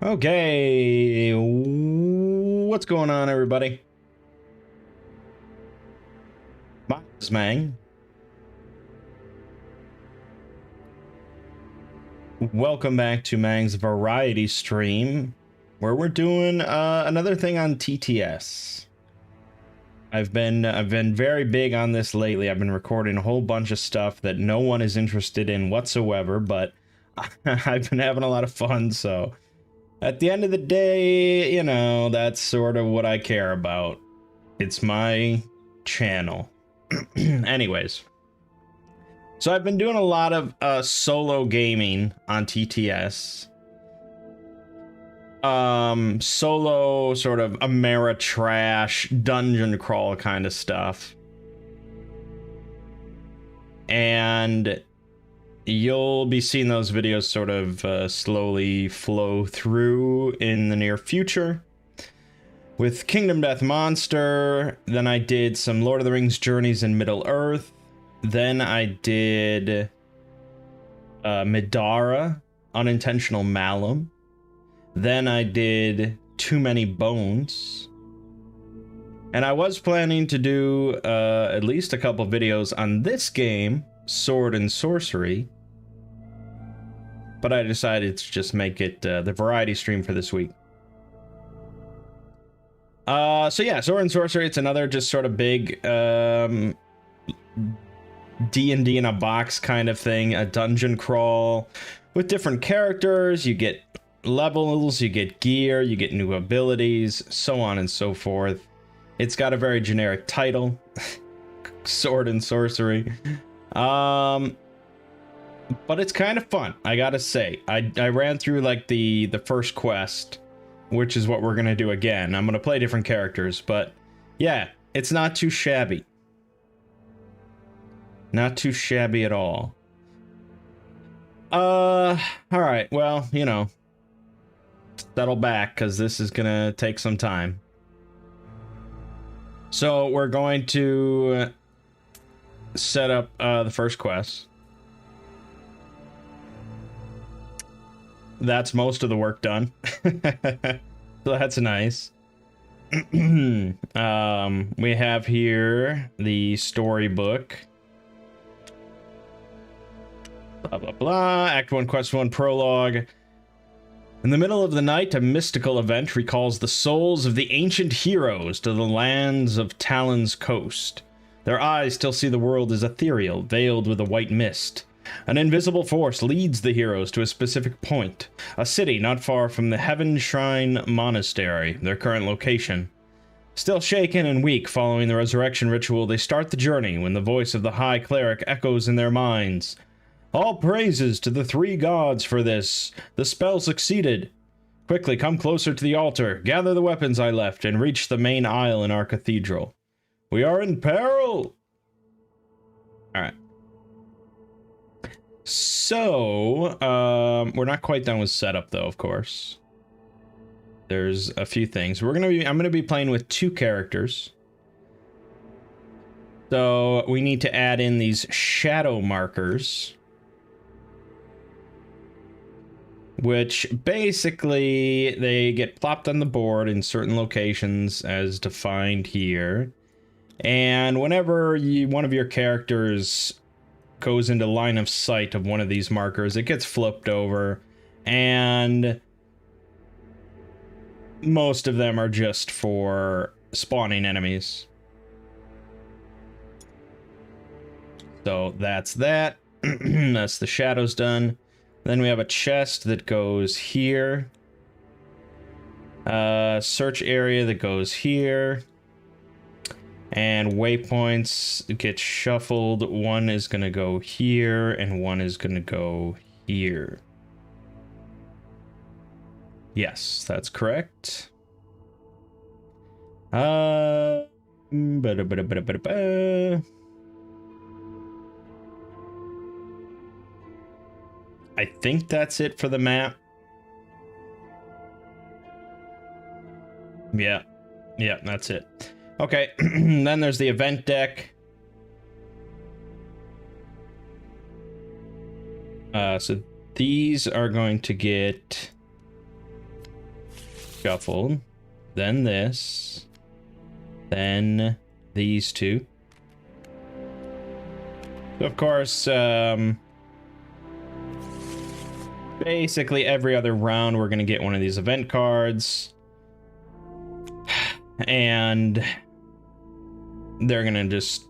Okay, what's going on, everybody? My name is Mangg. Welcome back to Mangg's variety stream, where we're doing another thing on TTS. I've been very big on this lately. I've been recording a whole bunch of stuff that no one is interested in whatsoever, but I've been having a lot of fun, so at the end of the day, you know, that's sort of what I care about. It's my channel. Anyways, so I've been doing a lot of solo gaming on TTS. Solo sort of Ameritrash dungeon crawl kind of stuff. And you'll be seeing those videos sort of slowly flow through in the near future. With Kingdom Death Monster, then I did some Lord of the Rings Journeys in Middle-earth. Then I did Midara, Unintentional Malum. Then I did Too Many Bones. And I was planning to do at least a couple videos on this game, Sword and Sorcery. But I decided to just make it the variety stream for this week. So yeah, Sword and Sorcery, it's another just sort of big D&D in a box kind of thing, a dungeon crawl with different characters. You get levels, you get gear, you get new abilities, so on and so forth. It's got a very generic title, Sword and Sorcery. But it's kind of fun, I gotta say. I ran through like the first quest, which is what we're gonna do again. I'm gonna play different characters, but yeah, it's not too shabby. Not too shabby at all. Alright, well, you know, settle back, because this is gonna take some time. So we're going to set up the first quest. That's most of the work done. So that's nice. We have here the storybook. Blah, blah, blah. Act 1, Quest 1, Prologue. In the middle of the night, a mystical event recalls the souls of the ancient heroes to the lands of Talon's coast. Their eyes still see the world as ethereal, veiled with a white mist. An invisible force leads the heroes to a specific point, a city not far from the Heaven Shrine Monastery, their current location. Still shaken and weak following the resurrection ritual, they start the journey when the voice of the High Cleric echoes in their minds. All praises to the three gods for this. The spell succeeded. Quickly come closer to the altar, gather the weapons I left, and reach the main aisle in our cathedral. We are in peril! Alright. So, we're not quite done with setup though, of course. There's a few things. I'm gonna be playing with two characters. So, we need to add in these shadow markers, which basically they get plopped on the board in certain locations as defined here. And whenever one of your characters goes into line of sight of one of these markers, it gets flipped over, and most of them are just for spawning enemies. So that's that. That's the shadows done. Then we have a chest that goes here. Search area that goes here. And waypoints get shuffled. One is going to go here, and one is going to go here. Yes, that's correct. I think that's it for the map. Yeah, that's it. Okay, then there's the event deck. So these are going to get reshuffled, then this, then these two. So of course, basically every other round we're going to get one of these event cards. And they're going to just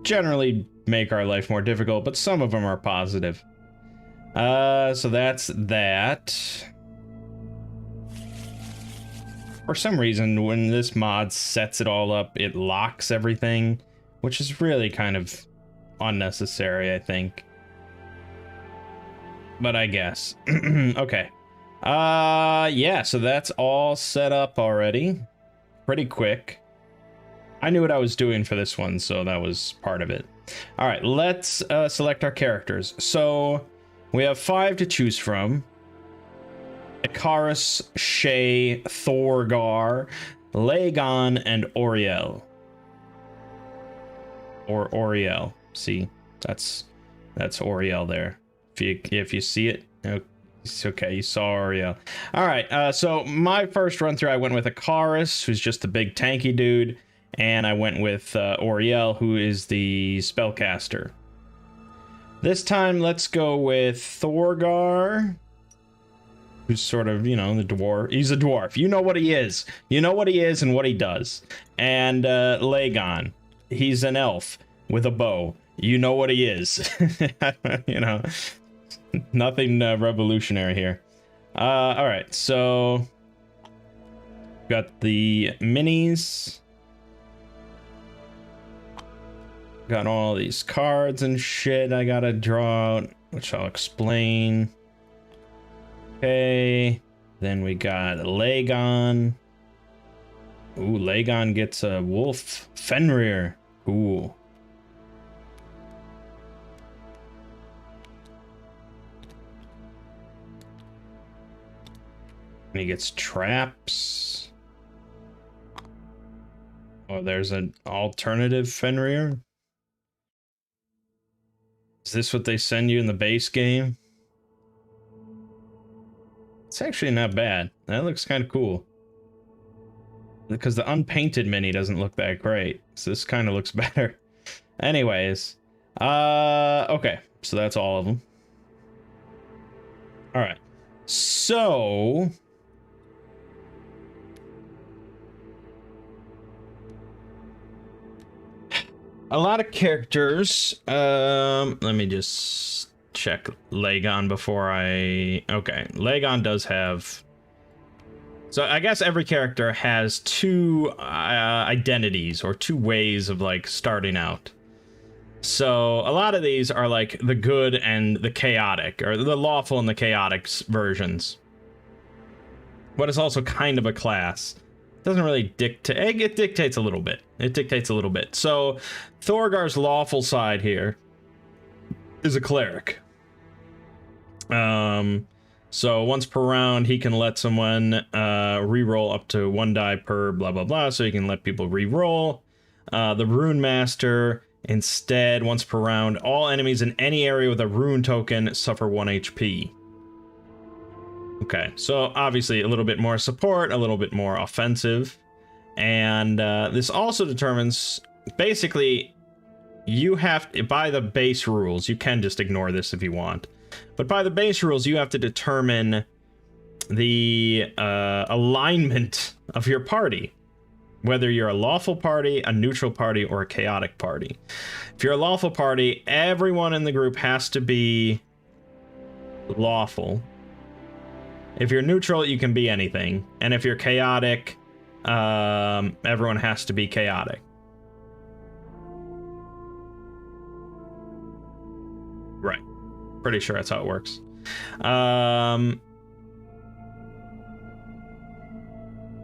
generally make our life more difficult, but some of them are positive. So that's that. For some reason, when this mod sets it all up, it locks everything, which is really kind of unnecessary, I think. But I guess. Okay. Yeah, so that's all set up already. Pretty quick. I knew what I was doing for this one, so that was part of it. All right, let's select our characters. So we have 5 to choose from. Icarus, Shay, Thorgar, Lagon, and Oriel. Or Oriel. See, that's Oriel there. If you see it, it's okay. You saw Oriel. All right. So my first run through, I went with Icarus, who's just a big tanky dude, and I went with Oriel, who is the spellcaster. This time, let's go with Thorgar, who's sort of, you know, the dwarf. He's a dwarf. You know what he is. You know what he is and what he does. And Lagon, he's an elf with a bow. You know what he is. You know, nothing revolutionary here. All right, so got the minis. Got all these cards and shit I gotta draw out, which I'll explain. Okay, then we got Lagon. Ooh, Lagon gets a wolf Fenrir. Ooh. And he gets traps. Oh, there's an alternative Fenrir. Is this what they send you in the base game? It's actually not bad. That looks kind of cool. Because the unpainted mini doesn't look that great. So this kind of looks better. Anyways. Okay. So that's all of them. Alright. So... a lot of characters. Let me just check Lagon before I... okay, Lagon does have... so I guess every character has 2 identities, or 2 ways of, like, starting out. So a lot of these are, like, the good and the chaotic, or the lawful and the chaotic versions. But it's also kind of a class. Doesn't really dictate. It dictates a little bit. It dictates a little bit. So Thorgar's lawful side here is a cleric. So once per round, he can let someone reroll up to 1 die per blah blah blah. So he can let people reroll. The Rune Master, instead, once per round, all enemies in any area with a rune token suffer 1 HP. Okay, so obviously a little bit more support, a little bit more offensive, and this also determines, basically, you have to, by the base rules, you can just ignore this if you want, but by the base rules, you have to determine the alignment of your party, whether you're a lawful party, a neutral party, or a chaotic party. If you're a lawful party, everyone in the group has to be lawful. If you're neutral, you can be anything. And if you're chaotic, everyone has to be chaotic. Right. Pretty sure that's how it works.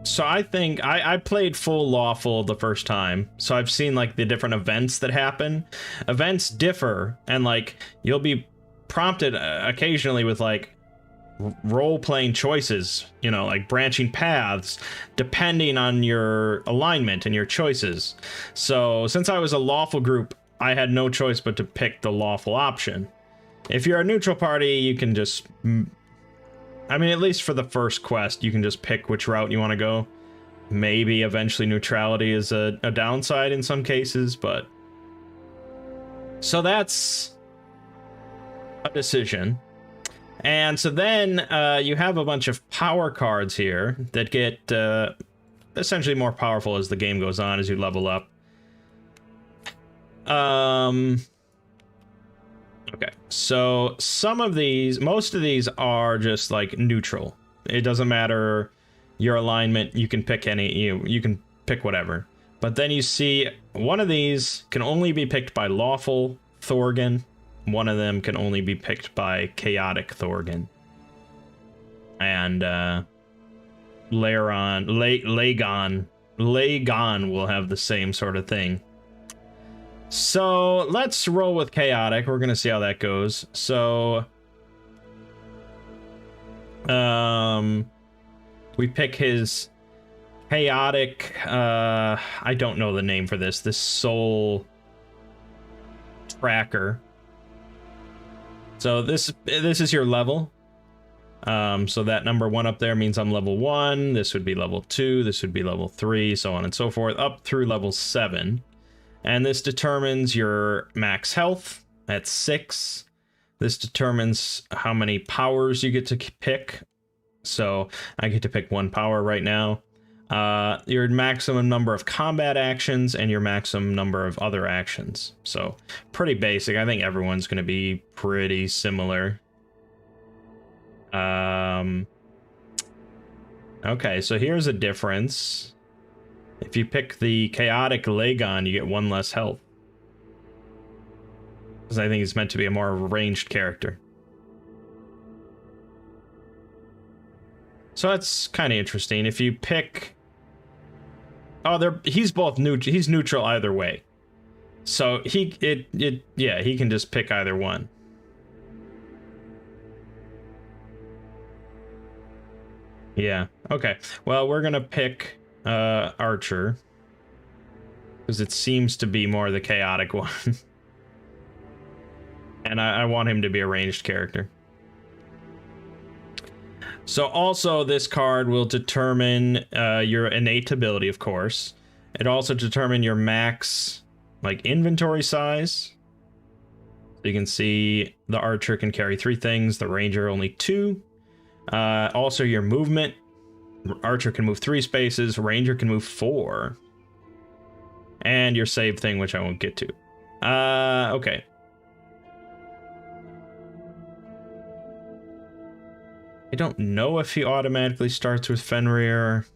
So I think I played full lawful the first time. So I've seen, like, the different events that happen. Events differ, and, like, you'll be prompted occasionally with, like, role-playing choices, you know, like branching paths, depending on your alignment and your choices. So since I was a lawful group, I had no choice but to pick the lawful option. If you're a neutral party, you can just I mean, at least for the first quest, you can just pick which route you want to go. Maybe eventually neutrality is a downside in some cases, but... So that's a decision. And so then you have a bunch of power cards here that get essentially more powerful as the game goes on, as you level up. Okay, so some of these, most of these are just like neutral. It doesn't matter your alignment, you can pick any, you can pick whatever. But then you see one of these can only be picked by lawful Thorgan. One of them can only be picked by chaotic Thorgan. And Lagon will have the same sort of thing. So let's roll with chaotic. We're gonna see how that goes. So we pick his chaotic, I don't know the name for this soul tracker. So this is your level. So that number 1 up there means I'm level 1. This would be level 2. This would be level 3, so on and so forth, up through level 7. And this determines your max health at 6. This determines how many powers you get to pick. So I get to pick 1 power right now. Your maximum number of combat actions and your maximum number of other actions. So pretty basic. I think everyone's going to be pretty similar. Okay, so here's a difference. If you pick the chaotic Lagon, you get 1 less health. Because I think it's meant to be a more ranged character. So that's kind of interesting. If you pick... Oh, he's both neutral. He's neutral either way. So he can just pick either one. Yeah. Okay. Well, we're gonna pick Archer because it seems to be more the chaotic one, and I want him to be a ranged character. So also this card will determine your innate ability, of course. It also determine your max like inventory size. So you can see the Archer can carry 3 things, the Ranger only 2. Also your movement. Archer can move 3 spaces, Ranger can move 4. And your save thing, which I won't get to. Okay. I don't know if he automatically starts with Fenrir.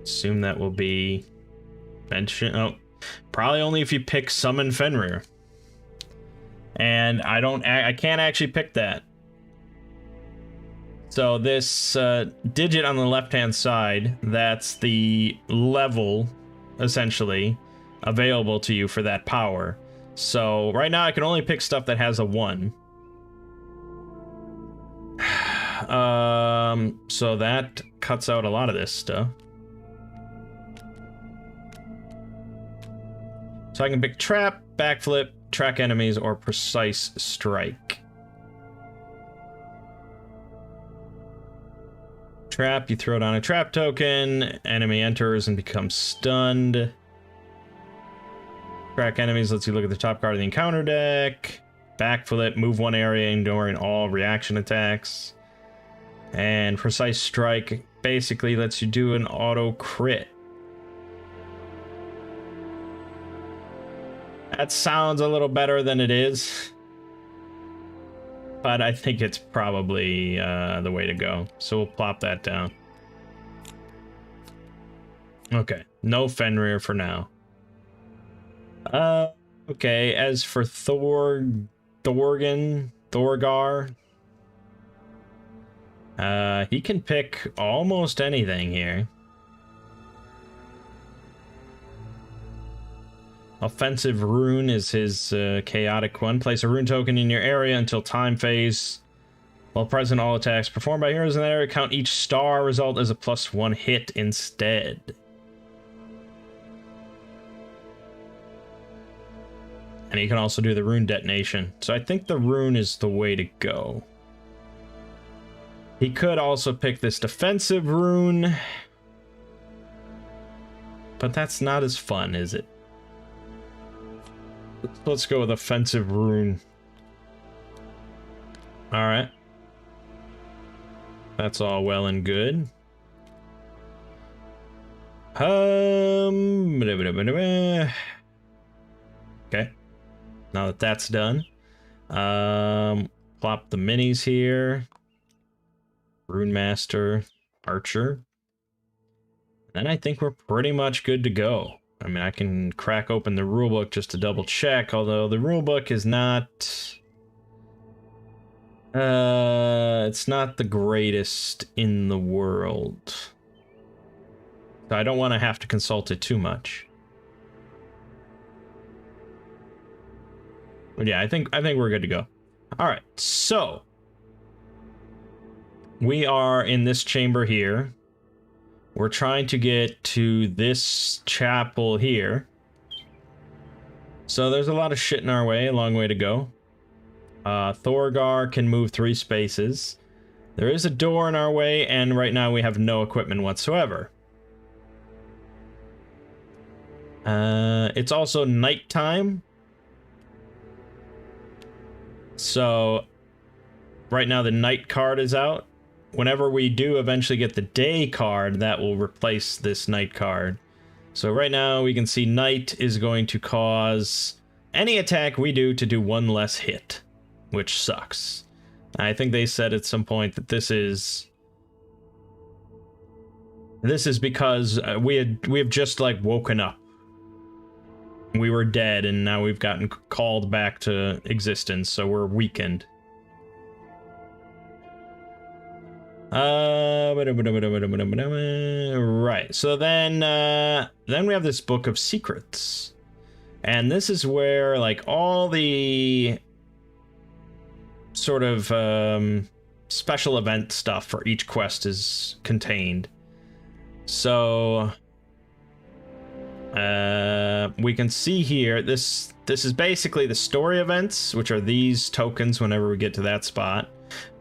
Assume that will be mentioned. Oh, probably only if you pick Summon Fenrir. And I can't actually pick that. So this digit on the left-hand side, that's the level, essentially, available to you for that power. So right now I can only pick stuff that has a 1. So that cuts out a lot of this stuff. So I can pick Trap, Backflip, Track Enemies, or Precise Strike. Trap, you throw down a trap token, enemy enters and becomes stunned. Track Enemies lets you look at the top card of the encounter deck. Backflip, move 1 area, ignoring all reaction attacks. And Precise Strike basically lets you do an auto crit. That sounds a little better than it is, but I think it's probably the way to go. So we'll plop that down. Okay, no Fenrir for now. Okay, as for Thorgar, he can pick almost anything here. Offensive Rune is his chaotic one. Place a rune token in your area until time phase. While present, all attacks performed by heroes in that area count each star result as a +1 hit instead. And he can also do the rune detonation. So I think the rune is the way to go. He could also pick this defensive rune, but that's not as fun, is it? Let's go with offensive rune. All right. That's all well and good. Okay. Now that that's done, plop the minis here. Rune Master, Archer. Then I think we're pretty much good to go. I mean, I can crack open the rulebook just to double check, although the rulebook is not... it's not the greatest in the world. So I don't want to have to consult it too much. But yeah, I think we're good to go. All right, so we are in this chamber here. We're trying to get to this chapel here. So there's a lot of shit in our way, a long way to go. Thorgar can move 3 spaces. There is a door in our way, and right now we have no equipment whatsoever. It's also nighttime. So right now the night card is out. Whenever we do eventually get the day card, that will replace this night card. So right now we can see night is going to cause any attack we do to do 1 less hit, which sucks. I think they said at some point that this is because we have just like woken up. We were dead and now we've gotten called back to existence, so we're weakened. Right, so then we have this Book of Secrets. And this is where like all the sort of special event stuff for each quest is contained. So we can see here, this is basically the story events, which are these tokens whenever we get to that spot.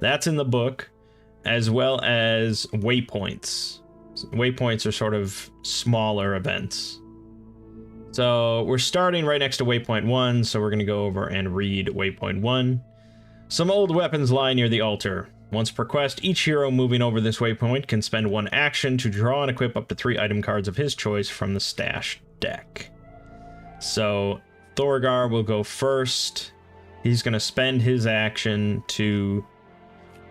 That's in the book, as well as waypoints. Waypoints are sort of smaller events. So we're starting right next to waypoint 1, so we're going to go over and read waypoint 1. Some old weapons lie near the altar. Once per quest, each hero moving over this waypoint can spend 1 action to draw and equip up to 3 item cards of his choice from the stash deck. So Thorgar will go first. He's going to spend his action to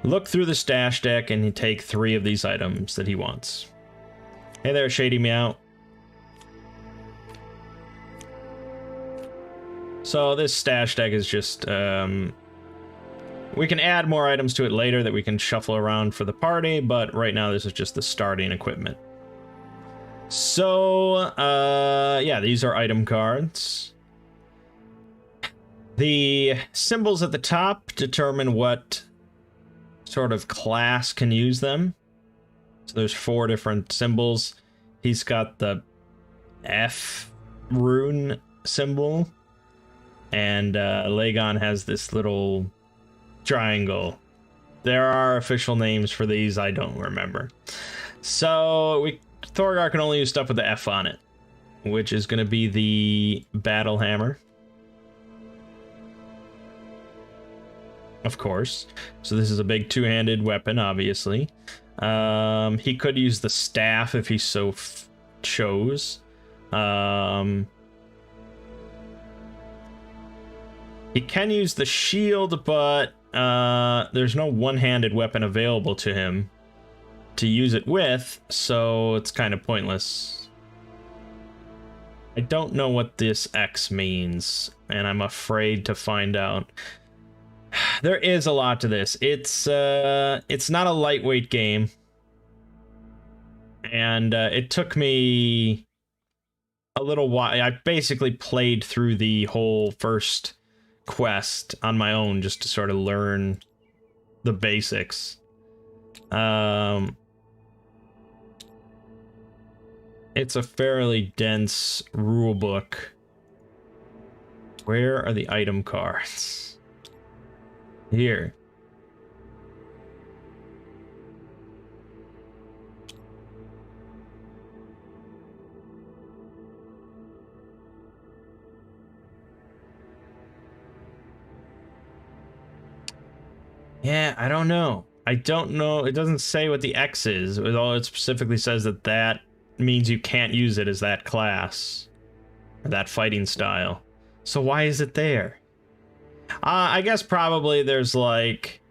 look through the stash deck and take 3 of these items that he wants. Hey there, Shady Meow. So this stash deck is just, we can add more items to it later that we can shuffle around for the party, but right now this is just the starting equipment. So, yeah, these are item cards. The symbols at the top determine what sort of class can use them. So there's 4 different symbols. He's got the F rune symbol, and Lagon has this little triangle. There are official names for these, I don't remember. So Thorgar can only use stuff with the F on it, which is going to be the battle hammer, of course. So this is a big 2-handed weapon, obviously. He could use the staff if he so chose. He can use the shield, but there's no one-handed weapon available to him to use it with, so it's kind of pointless. I don't know what this X means, and I'm afraid to find out. There is a lot to this. It's not a lightweight game, and it took me a little while. I basically played through the whole first quest on my own just to sort of learn the basics. It's a fairly dense rule book. Where are the item cards? Here. Yeah, I don't know. I don't know. It doesn't say what the X is. All it specifically says that that means you can't use it as that class. Or that fighting style. So why is it there? I guess probably there's like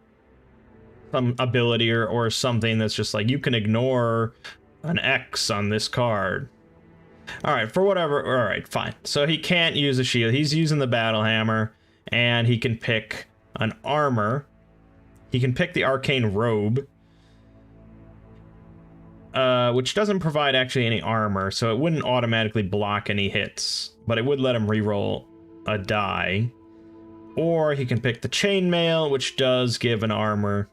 some ability or something that's just like you can ignore an X on this card. All right, for whatever. All right, fine. So he can't use a shield. He's using the battle hammer, and he can pick an armor. He can pick the arcane robe, which doesn't provide actually any armor, so it wouldn't automatically block any hits, but it would let him reroll a die. Or he can pick the chainmail, which does give an armor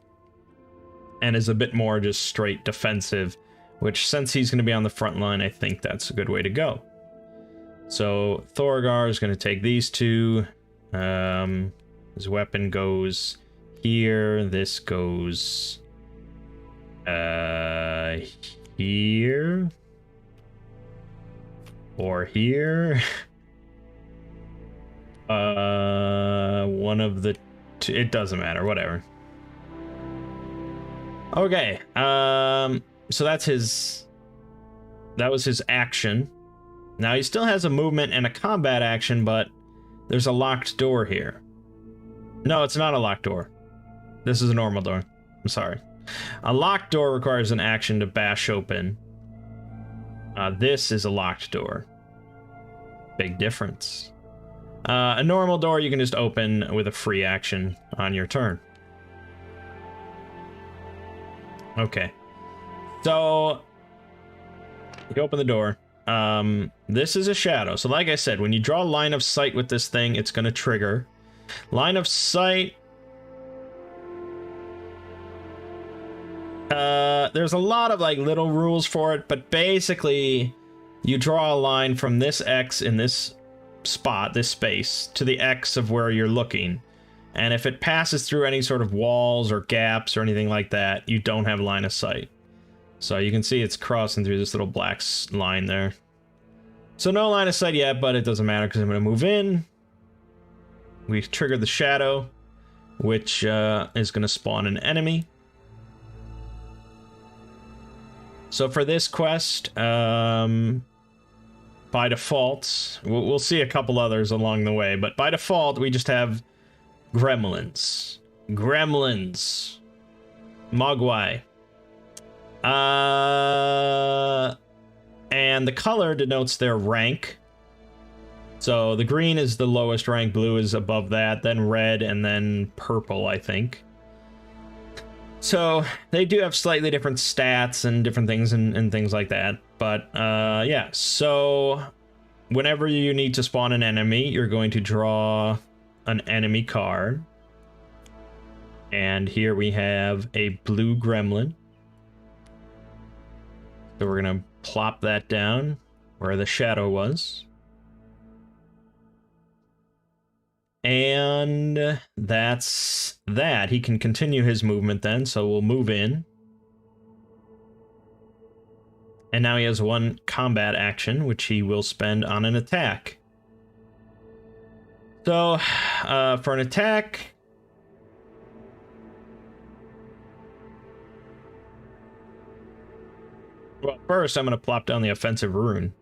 and is a bit more just straight defensive, which since he's going to be on the front line, I think that's a good way to go. So Thorgar is going to take these two. His weapon goes here. This goes here or here. One of the two, it doesn't matter, whatever. Okay, so that was his action. Now he still has a movement and a combat action, but there's a locked door here. No, it's not a locked door. This is a normal door. I'm sorry. A locked door requires an action to bash open. This is a locked door. Big difference. A normal door you can just open with a free action on your turn. Okay. So you open the door. This is a shadow. So like I said, when you draw line of sight with this thing, it's going to trigger. Line of sight. There's a lot of like little rules for it, but basically you draw a line from this X in this spot, this space, to the X of where you're looking. And if it passes through any sort of walls or gaps or anything like that, you don't have line of sight. So you can see it's crossing through this little black line there. So no line of sight yet, but it doesn't matter because I'm going to move in. We trigger the shadow, which is going to spawn an enemy. So for this quest, by default, we'll see a couple others along the way, but by default, we just have gremlins. Gremlins. Mogwai. And the color denotes their rank. So the green is the lowest rank, blue is above that, then red, and then purple, I think. So they do have slightly different stats and different things and things like that. But yeah, so whenever you need to spawn an enemy, you're going to draw an enemy card. And here we have a blue gremlin. So we're going to plop that down where the shadow was. And that's that. He can continue his movement then, so we'll move in. And now he has one combat action, which he will spend on an attack. So, for an attack... Well, first I'm going to plop down the offensive rune.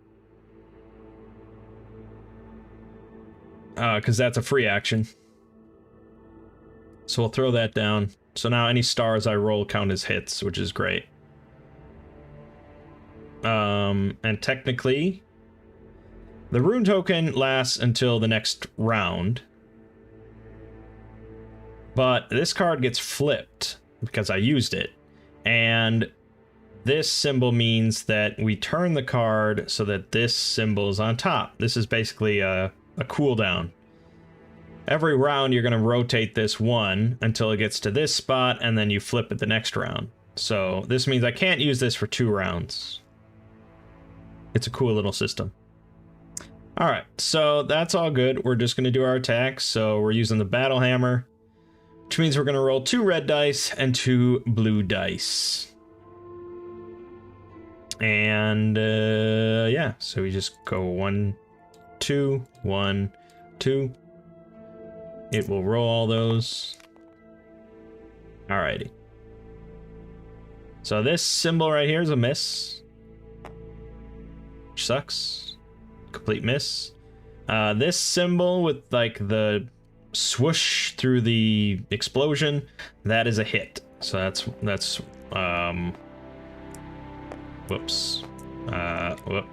Because that's a free action. So we'll throw that down. So now any stars I roll count as hits, which is great. And technically, the rune token lasts until the next round. But this card gets flipped because I used it. And this symbol means that we turn the card so that this symbol is on top. This is basically a cooldown. Every round you're going to rotate this one until it gets to this spot, and then you flip it the next round. So this means I can't use this for 2 rounds. It's a cool little system. Alright, so that's all good. We're just going to do our attacks. So we're using the battle hammer, which means we're going to roll 2 red dice and 2 blue dice. And yeah, so we just go 1, 2, 1, 2. It will roll all those. Alrighty. So this symbol right here is a miss. Which sucks. Complete miss. This symbol with like the swoosh through the explosion, that is a hit. So that's whoops. Whoop.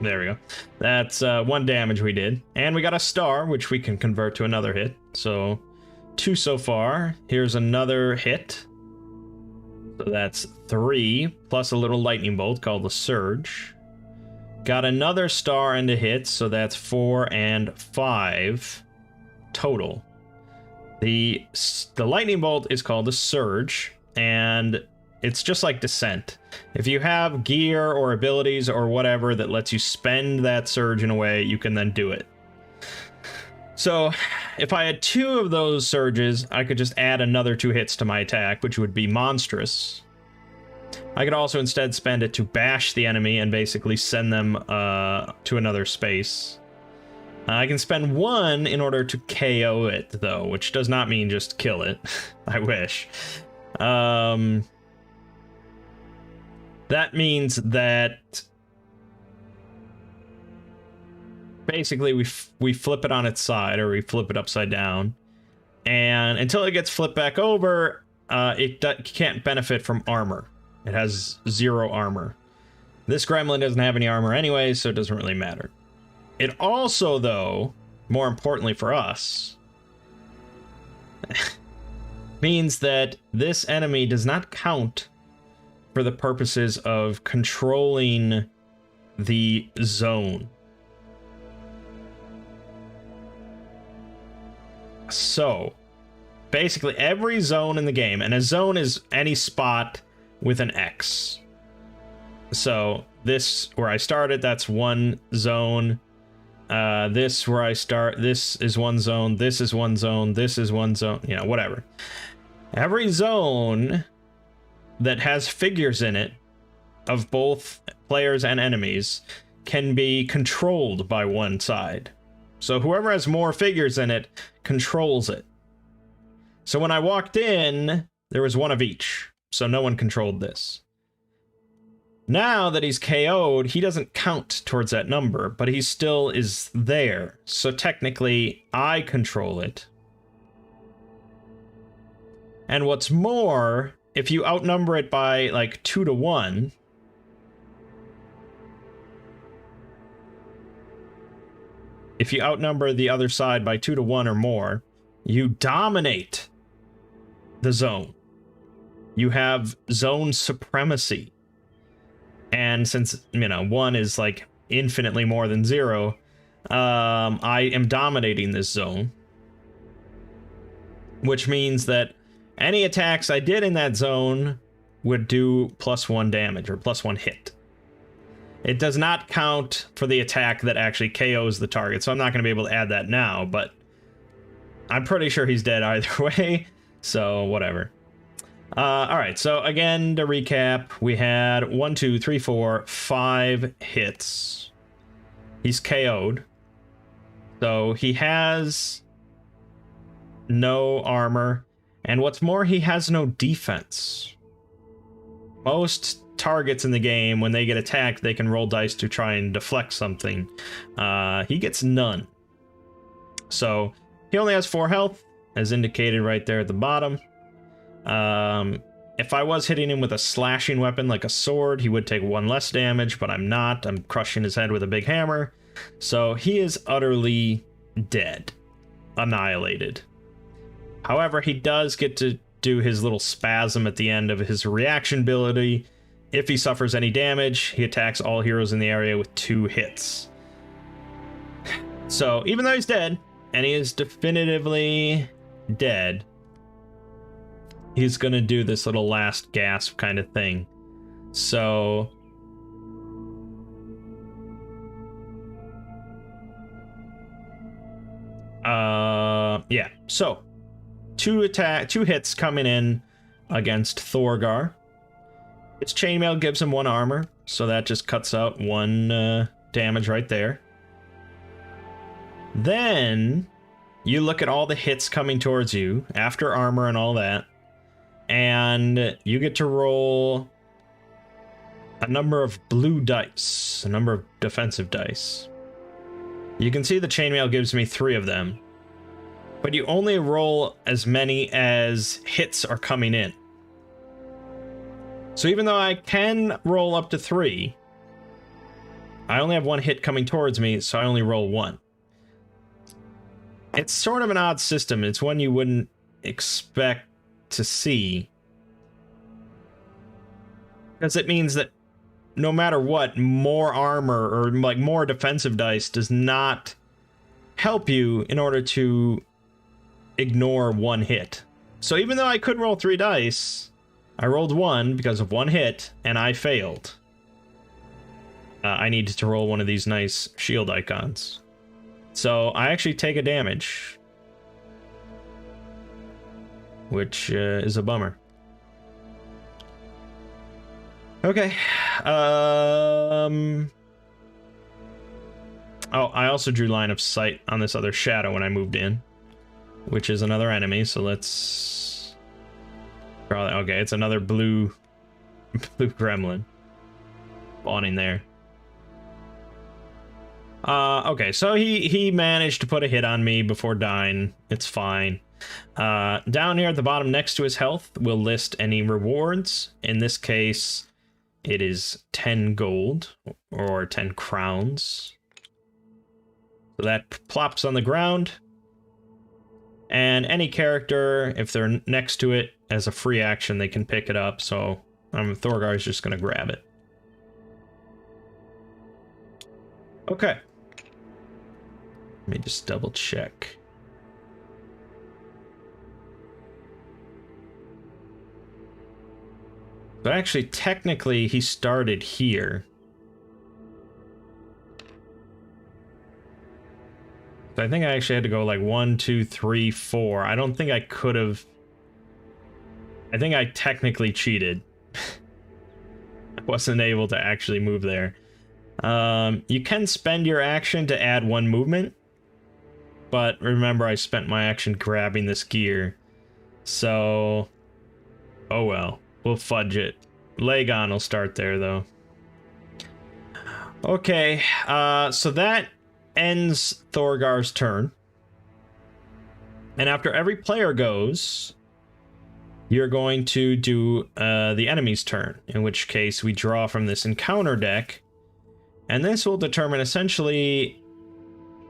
There we go. That's 1 damage we did. And we got a star, which we can convert to another hit. So 2 so far. Here's another hit. So that's 3, plus a little lightning bolt called the Surge. Got another star and a hit, so that's 4 and 5 total. The lightning bolt is called the Surge, and it's just like Descent. If you have gear or abilities or whatever that lets you spend that Surge in a way, you can then do it. So if I had 2 of those Surges, I could just add another 2 hits to my attack, which would be monstrous. I could also instead spend it to bash the enemy and basically send them to another space. I can spend 1 in order to KO it, though, which does not mean just kill it. I wish. That means that basically we flip it on its side, or we flip it upside down, and until it gets flipped back over, it can't benefit from armor. It has 0 armor. This gremlin doesn't have any armor anyway, so it doesn't really matter. It also, though, more importantly for us, means that this enemy does not count for the purposes of controlling the zone. So, basically every zone in the game, and a zone is any spot with an X. So this, where I started, that's 1 zone. This, where I start, this is 1 zone, this is 1 zone, this is 1 zone, you know, whatever. Every zone that has figures in it, of both players and enemies, can be controlled by one side. So whoever has more figures in it controls it. So when I walked in, there was 1 of each. So no one controlled this. Now that he's KO'd, he doesn't count towards that number, but he still is there. So technically, I control it. And what's more, if you outnumber it by like 2 to 1, if you outnumber the other side by 2 to 1 or more, you dominate the zone. You have zone supremacy. And since, you know, 1 is like infinitely more than 0, I am dominating this zone. Which means that any attacks I did in that zone would do +1 damage, or +1 hit. It does not count for the attack that actually KOs the target, so I'm not going to be able to add that now, but I'm pretty sure he's dead either way, so whatever. Alright, so again, to recap, we had 1, 2, 3, 4, 5 hits. He's KO'd. So he has no armor, and what's more, he has no defense. Most targets in the game, when they get attacked, they can roll dice to try and deflect something. He gets none. So he only has 4 health, as indicated right there at the bottom. If I was hitting him with a slashing weapon like a sword, he would take 1 less damage, but I'm not. I'm crushing his head with a big hammer. So he is utterly dead. Annihilated. However, he does get to do his little spasm at the end of his reaction ability. If he suffers any damage, he attacks all heroes in the area with 2 hits. So even though he's dead, and he is definitively dead, he's gonna do this little last gasp kind of thing. So yeah, so 2 hits coming in against Thorgar. Its chainmail gives him 1 armor, so that just cuts out 1 damage right there. Then you look at all the hits coming towards you after armor and all that, and you get to roll a number of blue dice, a number of defensive dice. You can see the chainmail gives me 3 of them, but you only roll as many as hits are coming in. So even though I can roll up to 3, I only have 1 hit coming towards me, so I only roll 1. It's sort of an odd system. It's one you wouldn't expect to see, because it means that no matter what, more armor or like more defensive dice does not help you in order to ignore 1 hit. So even though I could roll 3 dice, I rolled 1 because of 1 hit, and I failed. I needed to roll one of these nice shield icons. So I actually take a damage, which is a bummer. Okay. Oh, I also drew line of sight on this other shadow when I moved in, which is another enemy. So let's draw that. Okay, it's another blue gremlin spawning there. Okay, so he managed to put a hit on me before dying. It's fine. Down here at the bottom next to his health, we'll list any rewards. In this case, it is 10 gold, or 10 crowns. So that plops on the ground. And any character, if they're next to it, as a free action, they can pick it up. So Thorgar is just going to grab it. Okay. Let me just double check. So actually, technically, he started here. So I think I actually had to go like 1, 2, 3, 4. I don't think I could have. I think I technically cheated. I wasn't able to actually move there. You can spend your action to add 1 movement. But remember, I spent my action grabbing this gear. So, oh well. We'll fudge it. Lagon will start there, though. Okay, so that ends Thorgar's turn. And after every player goes, you're going to do the enemy's turn, in which case we draw from this encounter deck. And this will determine essentially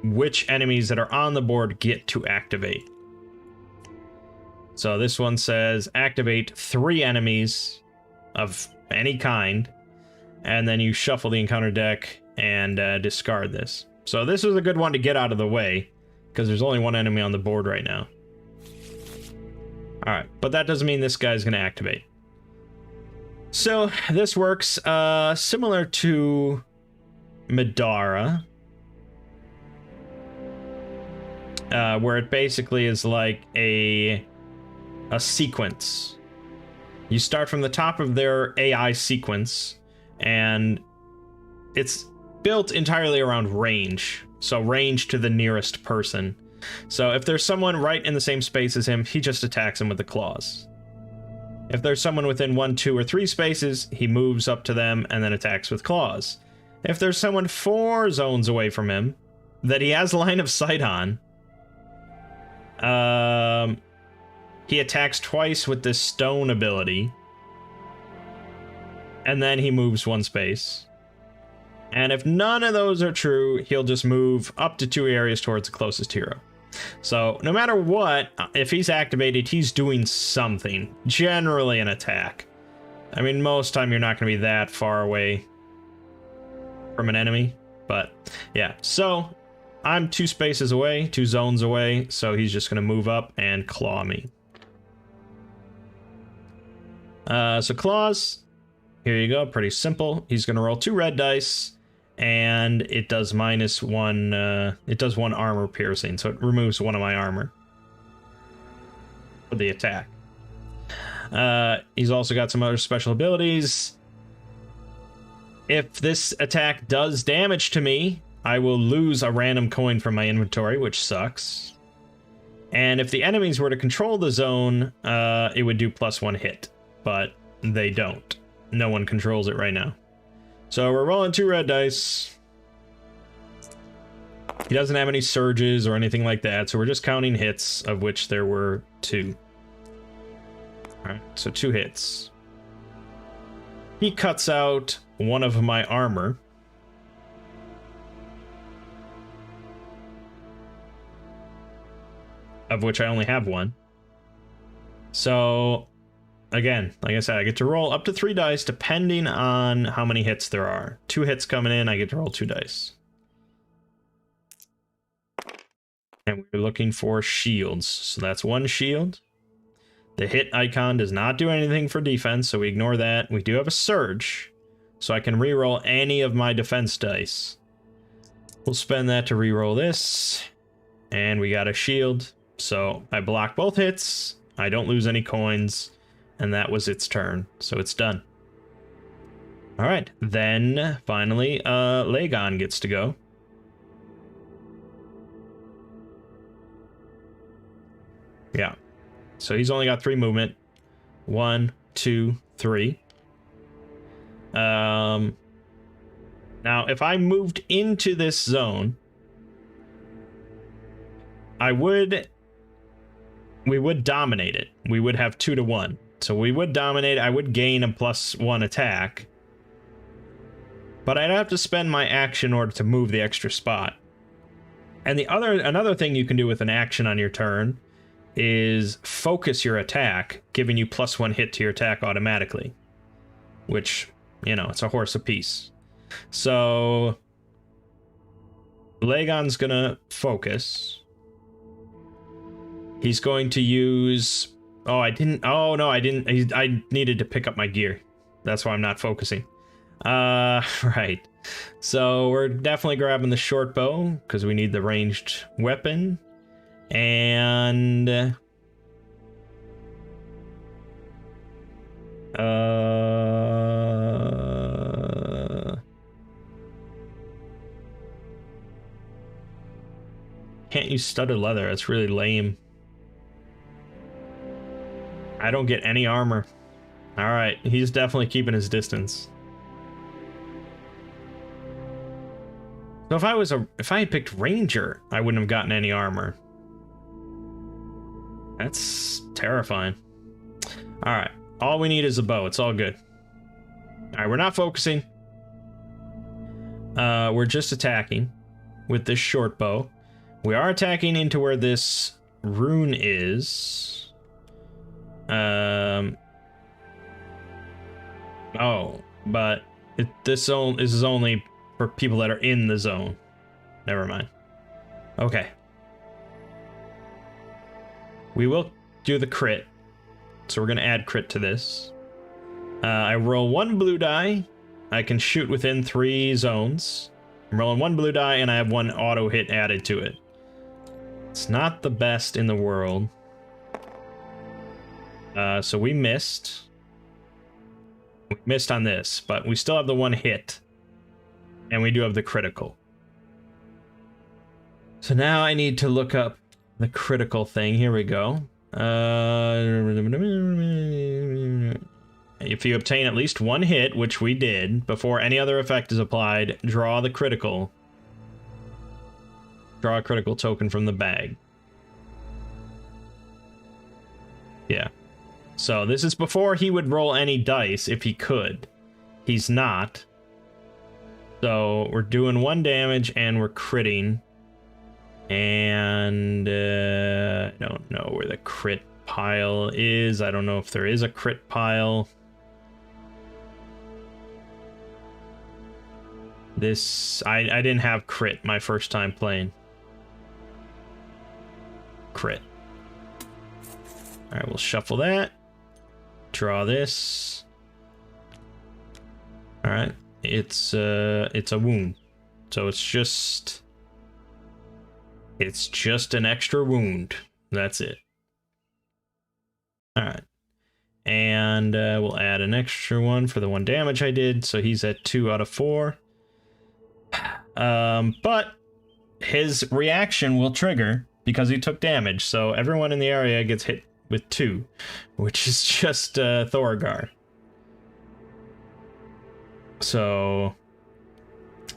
which enemies that are on the board get to activate. So this one says activate 3 enemies of any kind, and then you shuffle the encounter deck and discard this. So this is a good one to get out of the way, because there's only 1 enemy on the board right now. Alright, but that doesn't mean this guy's going to activate. So this works similar to Madara, where it basically is like a sequence. You start from the top of their AI sequence, and it's built entirely around range. So range to the nearest person. So if there's someone right in the same space as him, he just attacks him with the claws. If there's someone within 1, 2, or 3 spaces, he moves up to them and then attacks with claws. If there's someone 4 zones away from him that he has line of sight on, he attacks twice with this stone ability, and then he moves 1 space. And if none of those are true, he'll just move up to 2 areas towards the closest hero. So no matter what, if he's activated, he's doing something. Generally an attack. I mean, most time you're not going to be that far away from an enemy. But yeah, so I'm 2 spaces away, 2 zones away. So he's just going to move up and claw me. So claws, here you go, pretty simple. He's going to roll 2 red dice, and it does -1, it does 1 armor piercing, so it removes 1 of my armor for the attack. He's also got some other special abilities. If this attack does damage to me, I will lose a random coin from my inventory, which sucks. And if the enemies were to control the zone, it would do +1 hit, but they don't. No one controls it right now. So we're rolling 2 red dice. He doesn't have any surges or anything like that, so we're just counting hits, of which there were 2. Alright, so 2 hits. He cuts out one of my armor. Of which I only have 1. So, again, like I said, I get to roll up to 3 dice depending on how many hits there are. 2 hits coming in, I get to roll 2 dice. And we're looking for shields. So that's 1 shield. The hit icon does not do anything for defense, so we ignore that. We do have a surge, so I can reroll any of my defense dice. We'll spend that to reroll this. And we got a shield. So I block both hits. I don't lose any coins. And that was its turn. So it's done. Alright. Then, finally, Lagon gets to go. Yeah. So he's only got 3 movement. 1, 2, 3. Now, if I moved into this zone, we would dominate it. We would have 2 to 1. So we would dominate. I would gain a +1 attack. But I'd have to spend my action in order to move the extra spot. And another thing you can do with an action on your turn is focus your attack, giving you +1 hit to your attack automatically. Which, you know, it's a horse apiece. So Lagon's gonna focus. He's going to use... Oh, I needed to pick up my gear. That's why I'm not focusing. Right. So we're definitely grabbing the short bow, because we need the ranged weapon. And... Can't use studded leather. That's really lame. I don't get any armor. Alright, he's definitely keeping his distance. So if I had picked Ranger, I wouldn't have gotten any armor. That's terrifying. Alright, all we need is a bow. It's all good. Alright, we're not focusing. We're just attacking with this short bow. We are attacking into where this rune is. Oh, but this is only for people that are in the zone. Never mind. Okay. We will do the crit. So we're going to add crit to this. I roll 1 blue die. I can shoot within 3 zones. I'm rolling 1 blue die and I have 1 auto hit added to it. It's not the best in the world. So we missed. We missed on this, but we still have the 1 hit. And we do have the critical. So now I need to look up the critical thing. Here we go. If you obtain at least 1 hit, which we did, before any other effect is applied, draw the critical. Draw a critical token from the bag. Yeah. So this is before he would roll any dice if he could. He's not. So we're doing 1 damage and we're critting. And I don't know where the crit pile is. I don't know if there is a crit pile. This, I didn't have crit my first time playing. Crit. Alright, we'll shuffle that. Draw this. Alright, it's a wound. So it's just an extra wound. That's it. Alright. And we'll add an extra one for the 1 damage I did. So he's at 2 out of 4. But his reaction will trigger because he took damage. So everyone in the area gets hit with 2, which is just Thorgar. So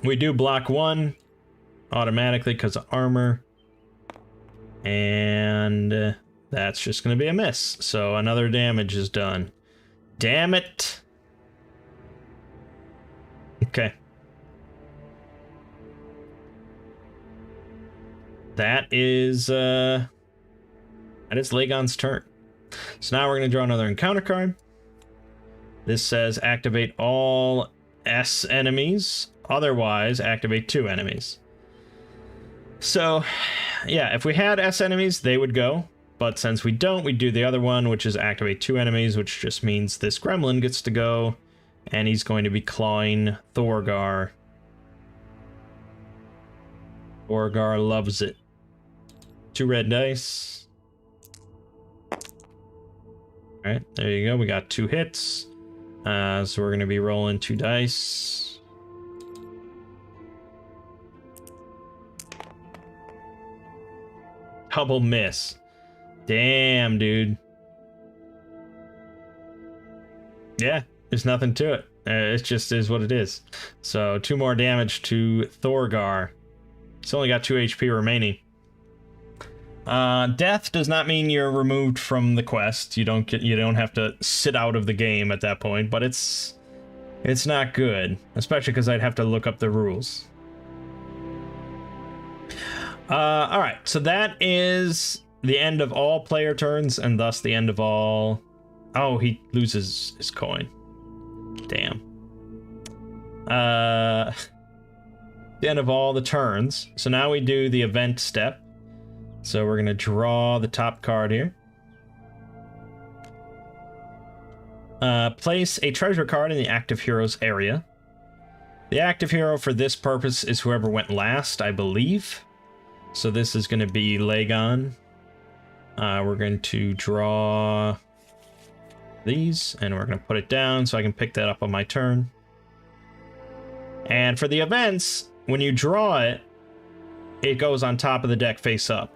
we do block 1 automatically because of armor. And that's just going to be a miss. So another damage is done. Damn it. Okay. That is Lagon's turn. So now we're going to draw another encounter card. This says activate all S enemies. Otherwise, activate 2 enemies. So, yeah, if we had S enemies, they would go. But since we don't, we do the other one, which is activate 2 enemies, which just means this gremlin gets to go. And he's going to be clawing Thorgar. Thorgar loves it. 2 red dice. Alright, there you go. We got 2 hits. So we're going to be rolling 2 dice. Double miss. Damn, dude. Yeah, there's nothing to it. It just is what it is. So 2 more damage to Thorgar. He's only got 2 HP remaining. Death does not mean you're removed from the quest. You don't have to sit out of the game at that point, but it's not good, especially because I'd have to look up the rules. All right, so that is the end of all player turns, and thus the end of all. Oh, he loses his coin. Damn. The end of all the turns. So now we do the event step. So we're gonna draw the top card here. Place a treasure card in the active hero's area. The active hero for this purpose is whoever went last, I believe. So this is going to be Lagon. We're going to draw these, and we're going to put it down so I can pick that up on my turn. And for the events, when you draw it, it goes on top of the deck face up.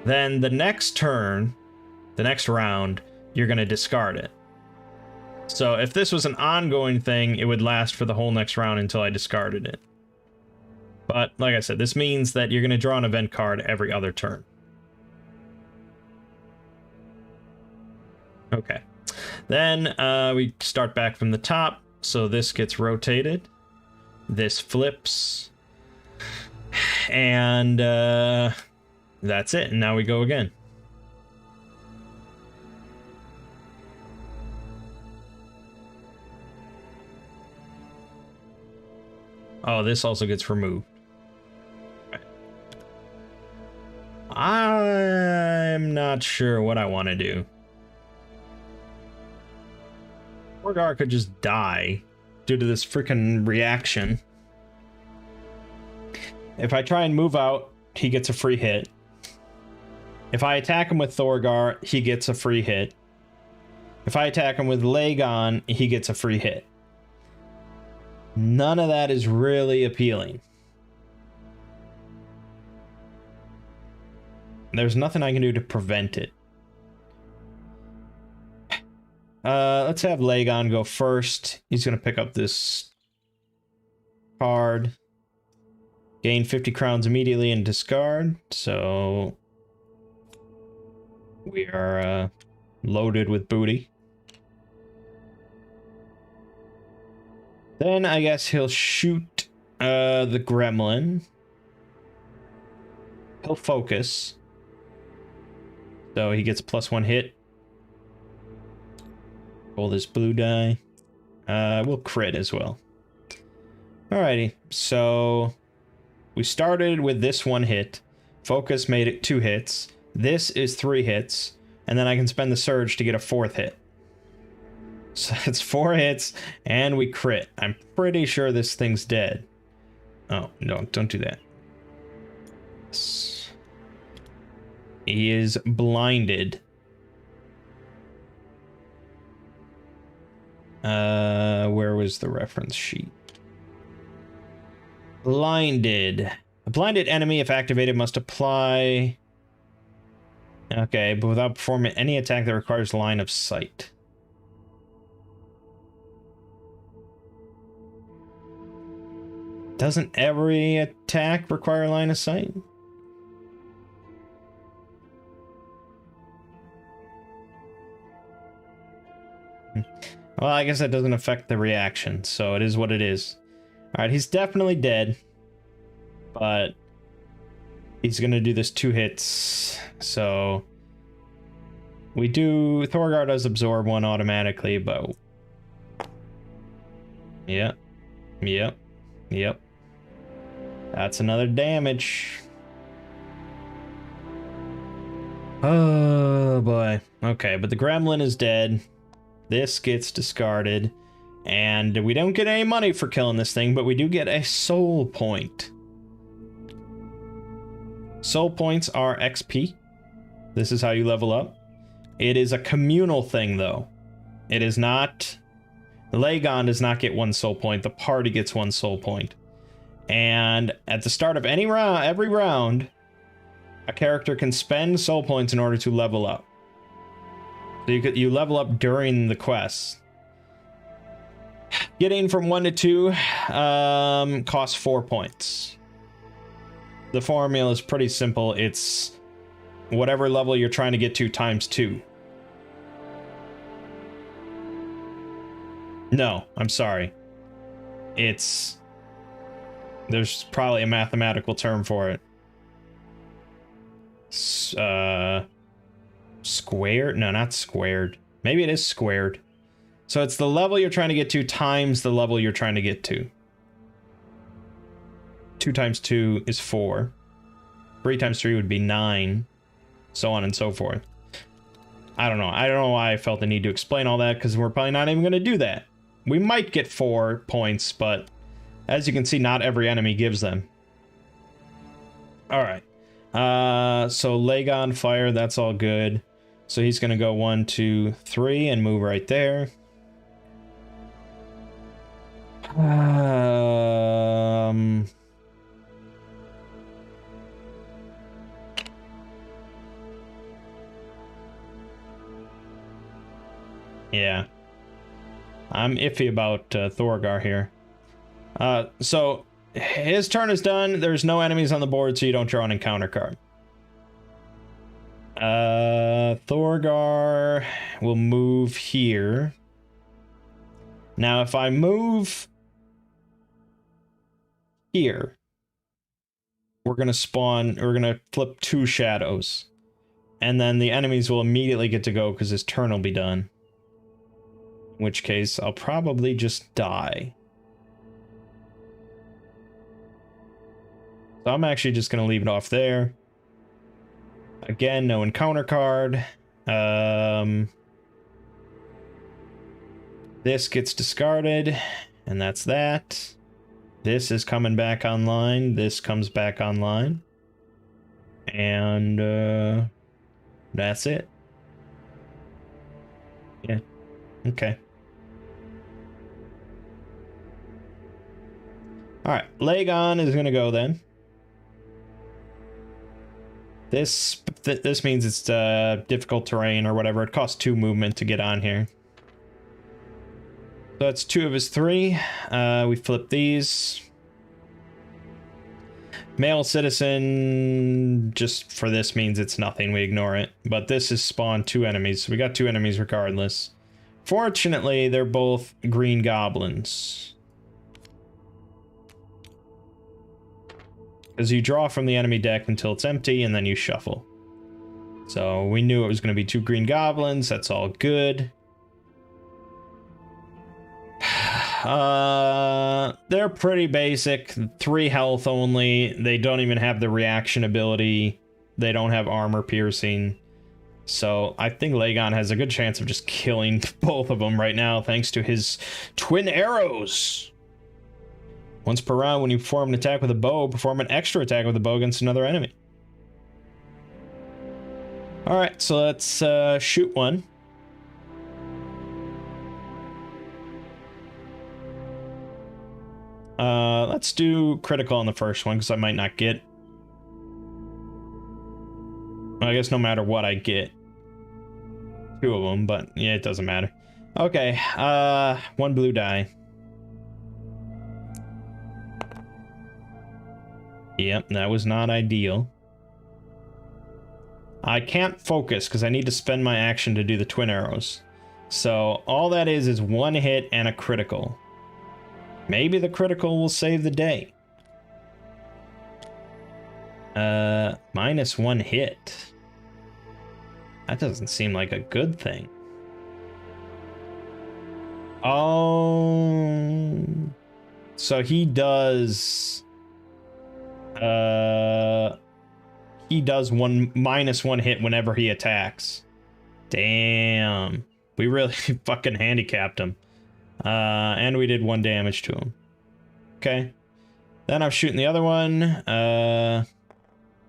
Then the next turn, the next round, you're going to discard it. So if this was an ongoing thing, it would last for the whole next round until I discarded it. But like I said, this means that you're going to draw an event card every other turn. Okay. Then we start back from the top. So this gets rotated. This flips. And that's it. And now we go again. Oh, this also gets removed. I'm not sure what I want to do. Thorgar could just die due to this freaking reaction. If I try and move out, he gets a free hit. If I attack him with Thorgar, he gets a free hit. If I attack him with Lagon, he gets a free hit. None of that is really appealing. There's nothing I can do to prevent it. Let's have Lagon go first. He's going to pick up this card. Gain 50 crowns immediately and discard. So we are loaded with booty. Then I guess he'll shoot the gremlin. He'll focus. So he gets a +1 hit. Roll this blue die. We'll crit as well. Alrighty, so we started with this 1 hit. Focus made it 2 hits. This is 3 hits. And then I can spend the surge to get a 4th hit. So that's 4 hits, and we crit. I'm pretty sure this thing's dead. Oh, no, don't do that. He is blinded. Where was the reference sheet? Blinded. A blinded enemy, if activated, must apply Okay, but without performing any attack that requires line of sight. Doesn't every attack require line of sight? Well, I guess that doesn't affect the reaction, so it is what it is. Alright, he's definitely dead. But he's gonna do this 2 hits, so we do. Thorgar does absorb 1 automatically, but yep. That's another damage. Oh boy. Okay, but the gremlin is dead. This gets discarded, and we don't get any money for killing this thing, but we do get a soul point. Soul points are XP. This is how you level up. It is a communal thing, though. It is not... Lagon does not get 1 soul point. The party gets 1 soul point. And at the start of any round, every round, a character can spend soul points in order to level up. So you level up during the quest. Getting from 1 to 2 costs 4 points. The formula is pretty simple. It's whatever level you're trying to get to times 2. No, I'm sorry. It's... There's probably a mathematical term for it. Squared? No, not squared. Maybe it is squared. So it's the level you're trying to get to times the level you're trying to get to. 2 times 2 is 4. 3 times 3 would be 9. So on and so forth. I don't know. I don't know why I felt the need to explain all that, because we're probably not even going to do that. We might get 4 points, but as you can see, not every enemy gives them. Alright. So Lagon fire, that's all good. So he's going to go 1, 2, 3 and move right there. Yeah. I'm iffy about Thorgar here. So his turn is done. There's no enemies on the board, so you don't draw an encounter card. Thorgar will move here. Now, if I move here, we're going to spawn, we're going to flip 2 shadows. And then the enemies will immediately get to go because his turn will be done. In which case, I'll probably just die. So I'm actually just going to leave it off there. Again, no encounter card. This gets discarded, and that's that. This is coming back online. This comes back online. And that's it. Yeah. Okay. Alright, Lagon is going to go then. This means it's difficult terrain or whatever. It costs 2 movement to get on here. So that's 2 of his 3. We flip these. Male citizen, just for this means it's nothing. We ignore it. But this has spawned 2 enemies. So we got 2 enemies regardless. Fortunately, they're both green goblins. Because you draw from the enemy deck until it's empty, and then you shuffle. So we knew it was going to be 2 green goblins. That's all good. They're pretty basic. 3 health only. They don't even have the reaction ability. They don't have armor piercing. So I think Lagon has a good chance of just killing both of them right now, thanks to his twin arrows. Once per round, when you perform an attack with a bow, perform an extra attack with a bow against another enemy. Alright, so let's shoot one. Let's do critical on the first one, because I might not get... I guess no matter what I get. 2 of them, but yeah, it doesn't matter. Okay, 1 blue die. Yep, that was not ideal. I can't focus because I need to spend my action to do the twin arrows. So all that is 1 hit and a critical. Maybe the critical will save the day. Minus 1 hit. That doesn't seem like a good thing. Oh, so he does minus 1 hit whenever he attacks. Damn, we really fucking handicapped him. And we did 1 damage to him. Okay, then I'm shooting the other one.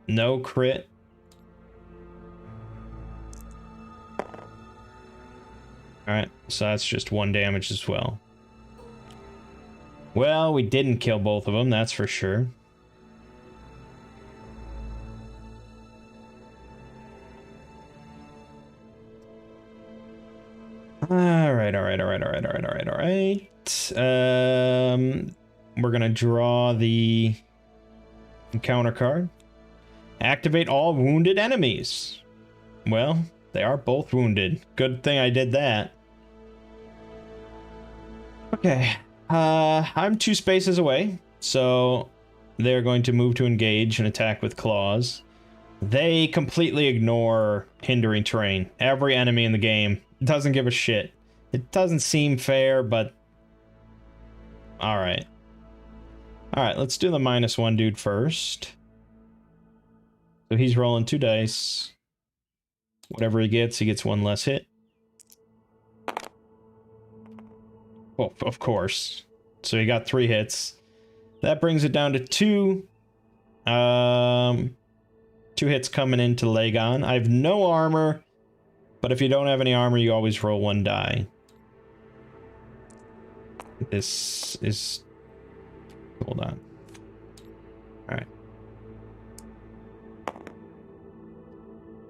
No crit. Alright, so that's just 1 damage as well. Well, we didn't kill both of them, that's for sure. Alright. We're gonna draw the encounter card. Activate all wounded enemies. Well, they are both wounded. Good thing I did that. Okay. I'm 2 spaces away, so they're going to move to engage and attack with claws. They completely ignore hindering terrain. Every enemy in the game doesn't give a shit. It doesn't seem fair, but alright. Alright, let's do the minus 1 dude first. So he's rolling 2 dice. Whatever he gets 1 less hit. Well, of course. So he got 3 hits. That brings it down to 2. 2 hits coming into Lagon. I have no armor, but if you don't have any armor, you always roll 1 die. This is... Hold on. Alright.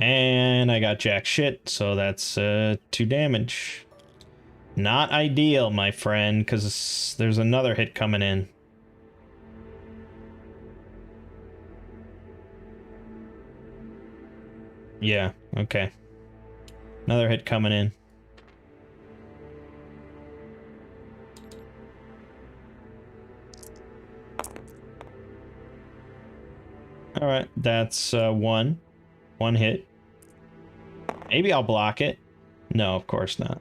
And I got jack shit, so that's 2 damage. Not ideal, my friend, because there's another hit coming in. Yeah, okay. Another hit coming in. Alright, that's 1 hit. Maybe I'll block it. No, of course not.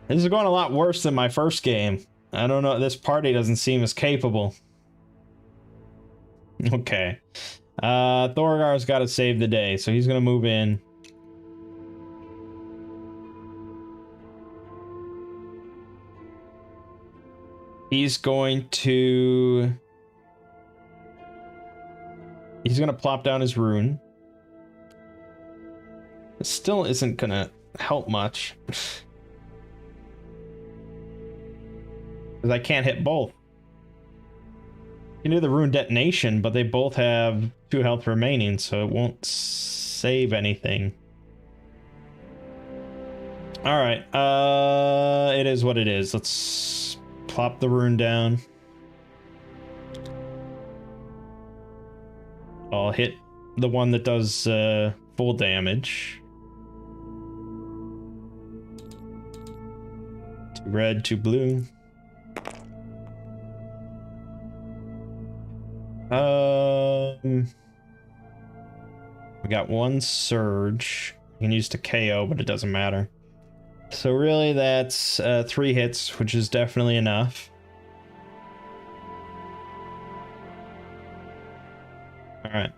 This is going a lot worse than my first game. I don't know, this party doesn't seem as capable. Okay. Thorgar's got to save the day, so he's going to move in. He's going to plop down his rune. It still isn't going to help much. Because I can't hit both. You can do the rune detonation, but they both have 2 health remaining, so it won't save anything. Alright, it is what it is. Let's plop the rune down. I'll hit the one that does full damage. 2 red, 2 blue. We got 1 surge. You can use to KO, but it doesn't matter. So really that's 3 hits, which is definitely enough. Alright.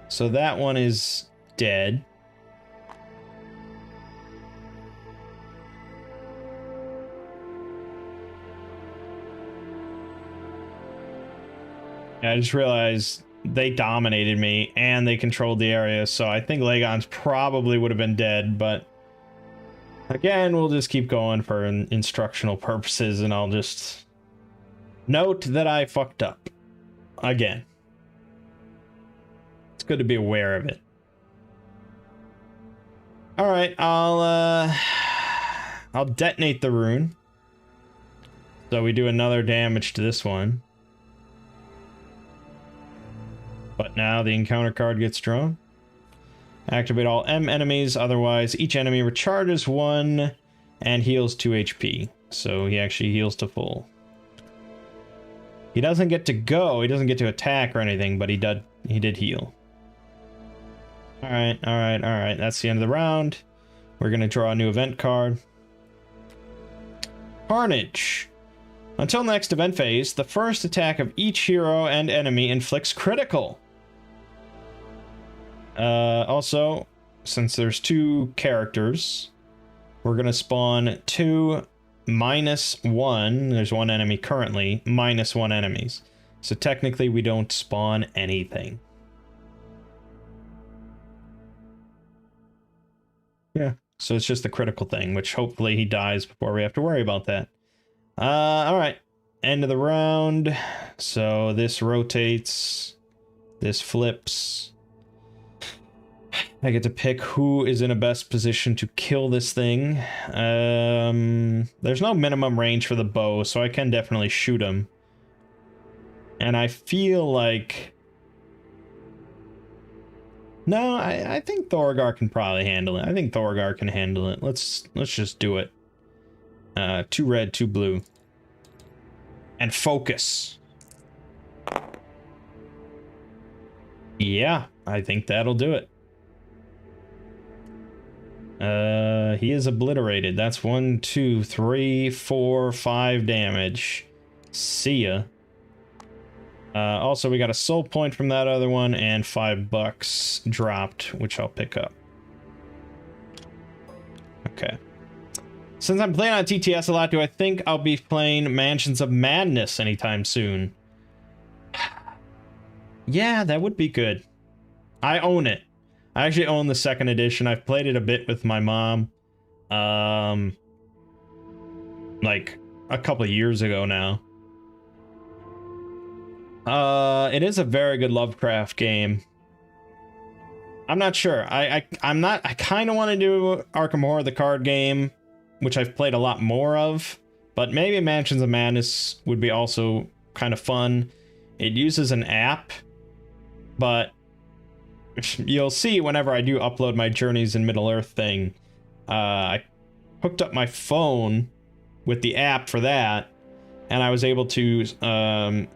So that one is dead. I just realized they dominated me and they controlled the area, so I think Lagon's probably would have been dead, but again, we'll just keep going for instructional purposes, and I'll just note that I fucked up again. good to be aware of it. All right, I'll detonate the rune. So we do another damage to this one. But now the encounter card gets drawn. Activate all M enemies, otherwise each enemy recharges 1 and heals 2 HP. So he actually heals to full. He doesn't get to go, he doesn't get to attack or anything, but he did heal. Alright, that's the end of the round. We're gonna draw a new event card. Carnage. Until next event phase, the first attack of each hero and enemy inflicts critical. Also, since there's 2 characters, we're gonna spawn 2 -1. There's 1 enemy currently, -1 enemies. So technically we don't spawn anything. Yeah. So it's just the critical thing, which hopefully he dies before we have to worry about that. Alright. End of the round. So this rotates. This flips. I get to pick who is in a best position to kill this thing. There's no minimum range for the bow, so I can definitely shoot him. And I feel like... No, I think Thorgar can probably handle it. I think Thorgar can handle it. Let's just do it. 2 red, 2 blue. And focus. Yeah, I think that'll do it. He is obliterated. That's 1, 2, 3, 4, 5 damage. See ya. Also, we got a soul point from that other one and $5 dropped, which I'll pick up. Okay. Since I'm playing on TTS a lot, do I think I'll be playing Mansions of Madness anytime soon? Yeah, that would be good. I own it. I actually own the 2nd edition. I've played it a bit with my mom. Like a couple of years ago now. It is a very good Lovecraft game. I'm not sure. I kind of want to do Arkham Horror, the card game, which I've played a lot more of, but maybe Mansions of Madness would be also kind of fun. It uses an app, but you'll see whenever I do upload my Journeys in Middle-earth thing, I hooked up my phone with the app for that, and I was able to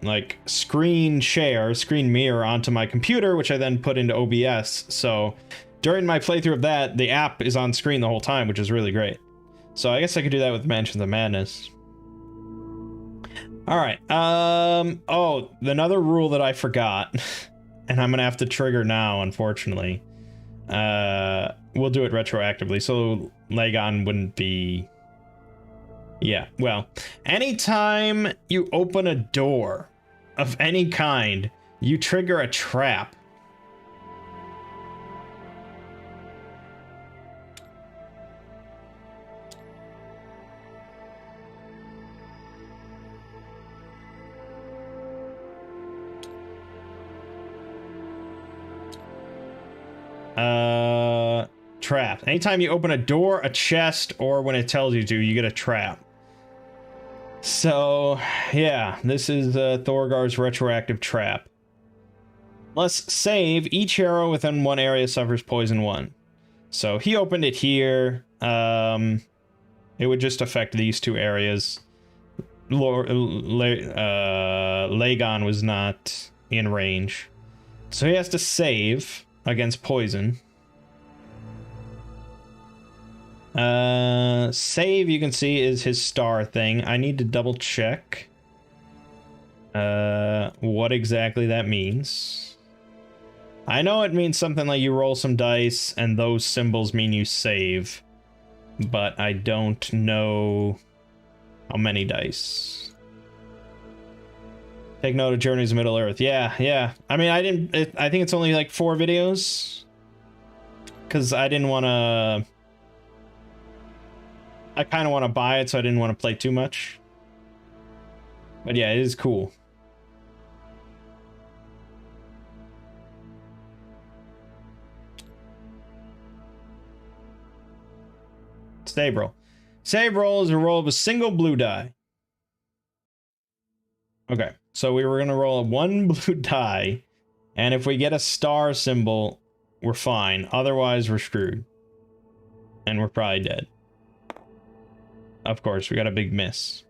like screen mirror onto my computer, which I then put into OBS. So during my playthrough of that, the app is on screen the whole time, which is really great. So I guess I could do that with Mansions of Madness. All right. Oh, another rule that I forgot, and I'm gonna have to trigger now, unfortunately. We'll do it retroactively, so Lagon wouldn't be... Yeah, well, anytime you open a door of any kind, you trigger a trap. Trap. Anytime you open a door, a chest, or when it tells you to, you get a trap. So, yeah, this is Thorgar's retroactive trap. Let's save. Each hero within one area suffers poison 1. So he opened it here. It would just affect these 2 areas. Lagon was not in range. So he has to save against poison. Save, you can see, is his star thing. I need to double check what exactly that means. I know it means something like you roll some dice and those symbols mean you save, but I don't know how many dice. Take note of Journeys of Middle-earth. Yeah. I mean, I think it's only like 4 videos, because I didn't want to... I kind of want to buy it, so I didn't want to play too much. But yeah, it is cool. Save roll. Save roll is a roll of a single blue die. Okay, so we were going to roll a 1 blue die, and if we get a star symbol, we're fine. Otherwise, we're screwed. And we're probably dead. Of course, we got a big miss.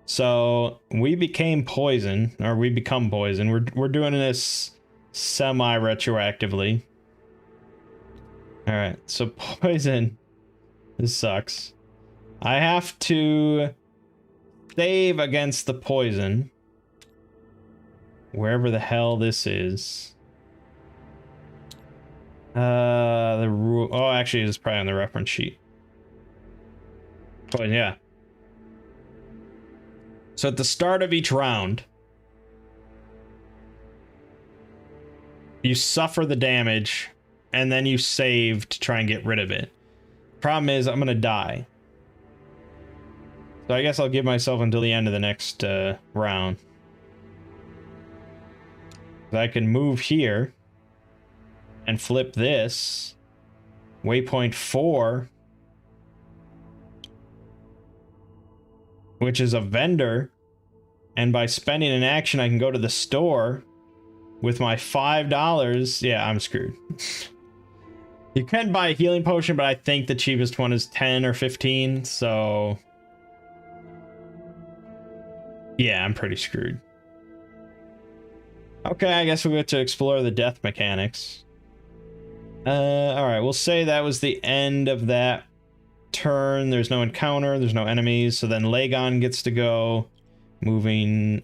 So, we became poison, or we become poison. We're doing this semi-retroactively. Alright, so poison. This sucks. I have to save against the poison. Wherever the hell this is. The rule. Oh, actually, it's probably on the reference sheet. Poison, yeah. So at the start of each round, you suffer the damage, and then you save to try and get rid of it. Problem is, I'm gonna die. So I guess I'll give myself until the end of the next round. I can move here and flip this. Waypoint 4, which is a vendor, and by spending an action I can go to the store with my $5. Yeah, I'm screwed. You can buy a healing potion, but I think the cheapest one is 10 or 15, so yeah, I'm pretty screwed. Okay, I guess we get to explore the death mechanics. Alright, we'll say that was the end of that turn. There's no encounter, there's no enemies, so then Lagon gets to go. Moving,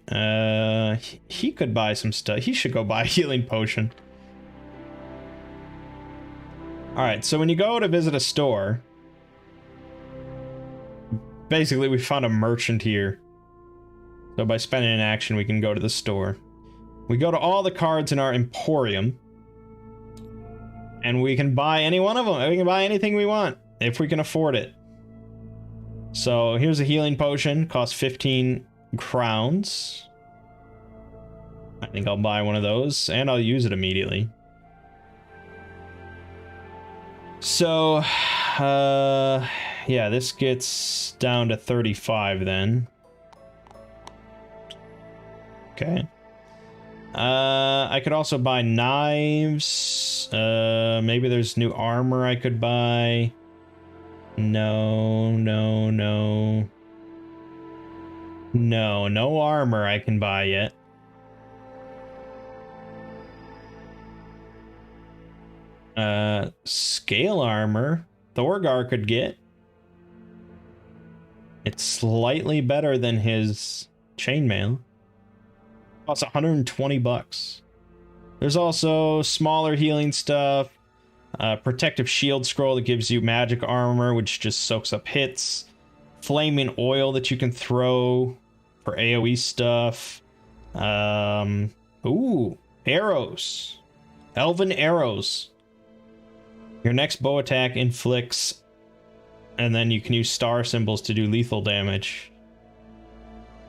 he could buy some stuff. He should go buy a healing potion. Alright, so when you go to visit a store, basically we found a merchant here. So by spending an action, we can go to the store. We go to all the cards in our Emporium, and we can buy any one of them. We can buy anything we want, if we can afford it. So here's a healing potion, costs 15 crowns. I think I'll buy one of those, and I'll use it immediately. So, yeah, this gets down to 35 then. Okay. I could also buy knives. Maybe there's new armor I could buy. No. No armor I can buy yet. Scale armor. Thorgar could get. It's slightly better than his chainmail. Costs 120 bucks. There's also smaller healing stuff. Protective shield scroll that gives you magic armor, which just soaks up hits. Flaming oil that you can throw for AoE stuff. Ooh, arrows. Elven arrows. Your next bow attack inflicts, and then you can use star symbols to do lethal damage.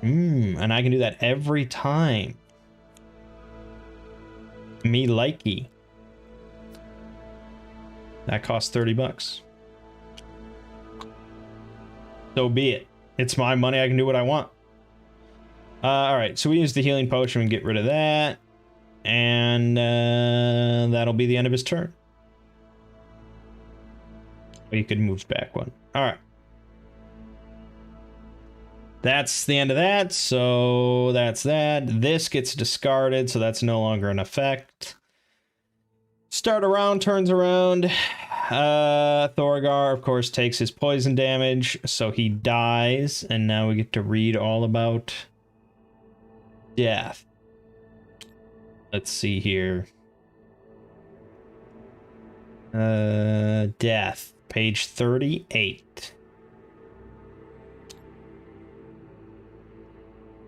And I can do that every time. Me likey. That costs 30 bucks. So be it. It's my money, I can do what I want. Alright, so we use the healing potion and get rid of that. And that'll be the end of his turn. You could move back one. Alright. That's the end of that, so that's that. This gets discarded, so that's no longer in effect. Start a round, turns around. Thorgar, of course, takes his poison damage, so he dies, and now we get to read all about death. Let's see here. Death, page 38.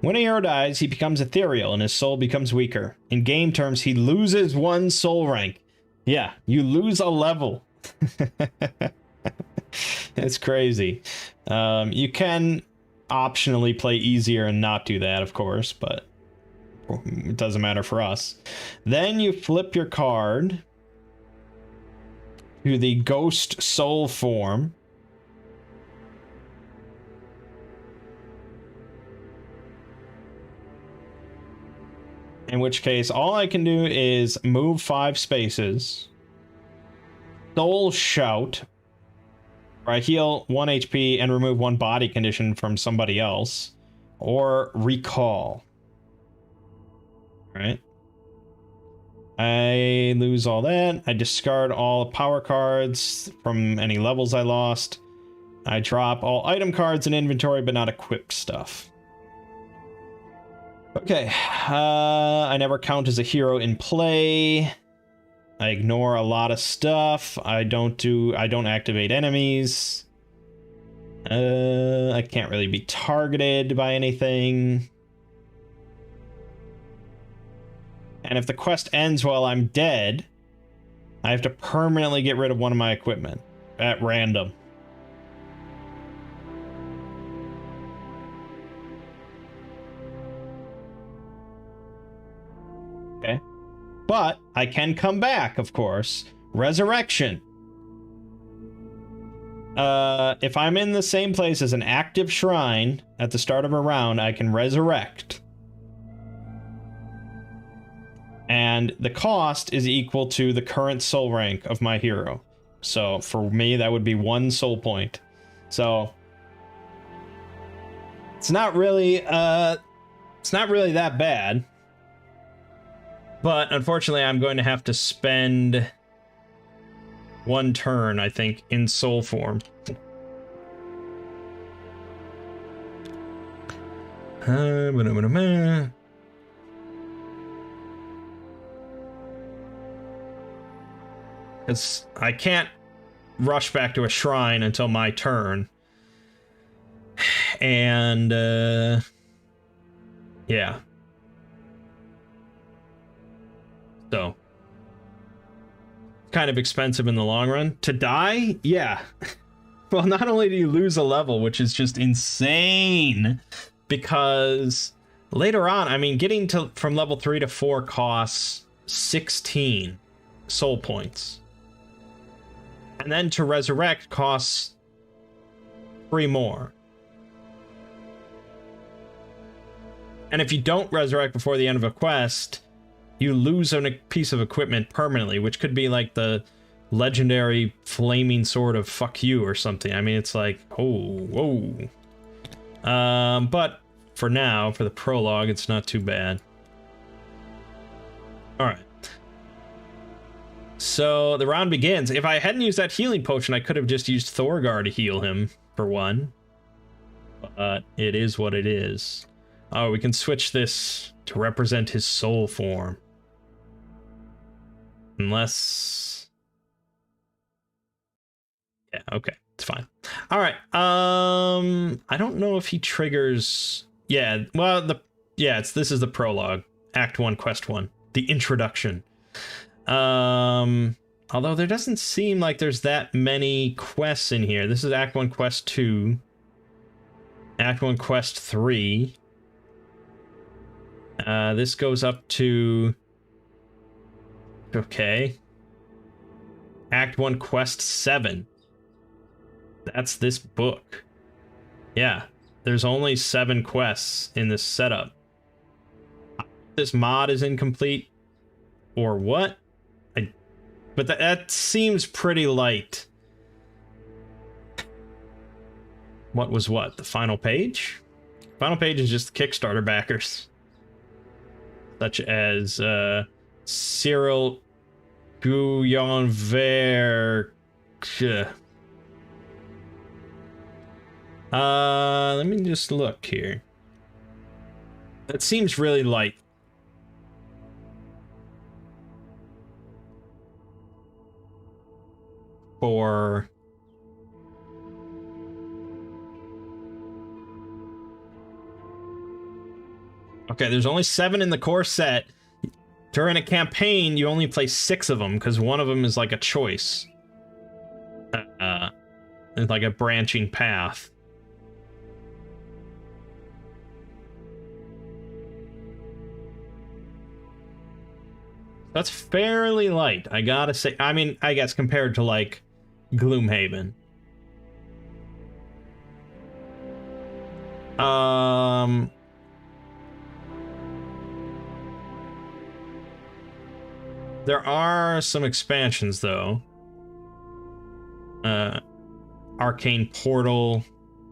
When a hero dies, he becomes ethereal and his soul becomes weaker. In game terms, he loses 1 soul rank. Yeah, you lose a level. It's crazy. You can optionally play easier and not do that, of course, but it doesn't matter for us. Then you flip your card to the ghost soul form. In which case, all I can do is move 5 spaces. Soul Shout, where I heal 1 HP and remove 1 body condition from somebody else. Or Recall. Right? I lose all that. I discard all power cards from any levels I lost. I drop all item cards in inventory, but not equipped stuff. Okay. I never count as a hero in play. I ignore a lot of stuff. I don't activate enemies. I can't really be targeted by anything. And if the quest ends while I'm dead, I have to permanently get rid of one of my equipment at random. Okay. But I can come back, of course. Resurrection. If I'm in the same place as an active shrine at the start of a round, I can resurrect. And the cost is equal to the current soul rank of my hero. So for me, that would be 1 soul point. So it's not really that bad. But unfortunately, I'm going to have to spend 1 turn, I think, in soul form. Because I can't rush back to a shrine until my turn. And, yeah. So, kind of expensive in the long run. To die? Yeah. Well, not only do you lose a level, which is just insane, because later on, I mean, getting to from level 3 to 4 costs 16 soul points. And then to resurrect costs 3 more. And if you don't resurrect before the end of a quest, you lose a piece of equipment permanently, which could be like the legendary flaming sword of fuck you or something. I mean, it's like, oh, whoa. But for now, for the prologue, it's not too bad. All right. So the round begins. If I hadn't used that healing potion, I could have just used Thorgar to heal him for 1. But it is what it is. Oh, we can switch this to represent his soul form. Unless... yeah, okay, it's fine. All right, I don't know if he triggers... yeah, well, this is the prologue. Act 1, Quest 1. The introduction. Although there doesn't seem like there's that many quests in here. This is Act 1, Quest 2. Act 1, Quest 3. This goes up to... okay. Act 1, Quest 7. That's this book. Yeah, there's only 7 quests in this setup. This mod is incomplete. Or what? But that seems pretty light. What was what? The final page? Final page is just the Kickstarter backers. Such as Cyril Gouillonvert. Let me just look here. That seems really light. For... okay, there's only 7 in the core set. During a campaign, you only play 6 of them, because one of them is like a choice. It's like a branching path. That's fairly light, I gotta say. I mean, I guess compared to, like, Gloomhaven. There are some expansions, though. Arcane Portal,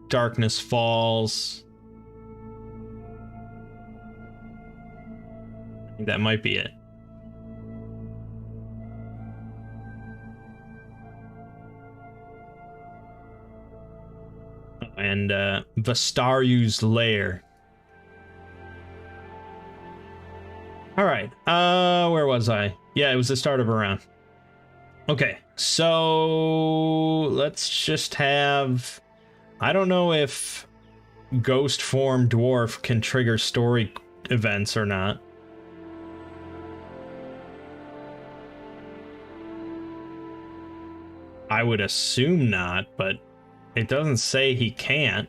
Darkness Falls. I think that might be it. And Vastaryu's Lair. Alright, where was I? Yeah, it was the start of a round. Okay, so let's just have... I don't know if Ghost Form Dwarf can trigger story events or not. I would assume not, but it doesn't say he can't.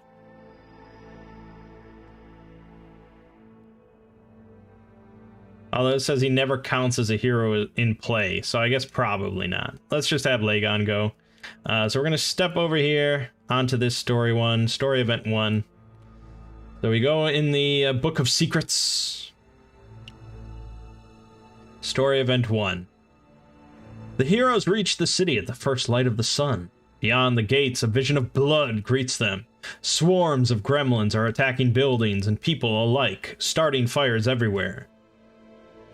Although it says he never counts as a hero in play, so I guess probably not. Let's just have Lagon go. So we're going to step over here onto this story event 1. So we go in the Book of Secrets. Story event 1. The heroes reach the city at the first light of the sun. Beyond the gates, a vision of blood greets them. Swarms of gremlins are attacking buildings and people alike, starting fires everywhere.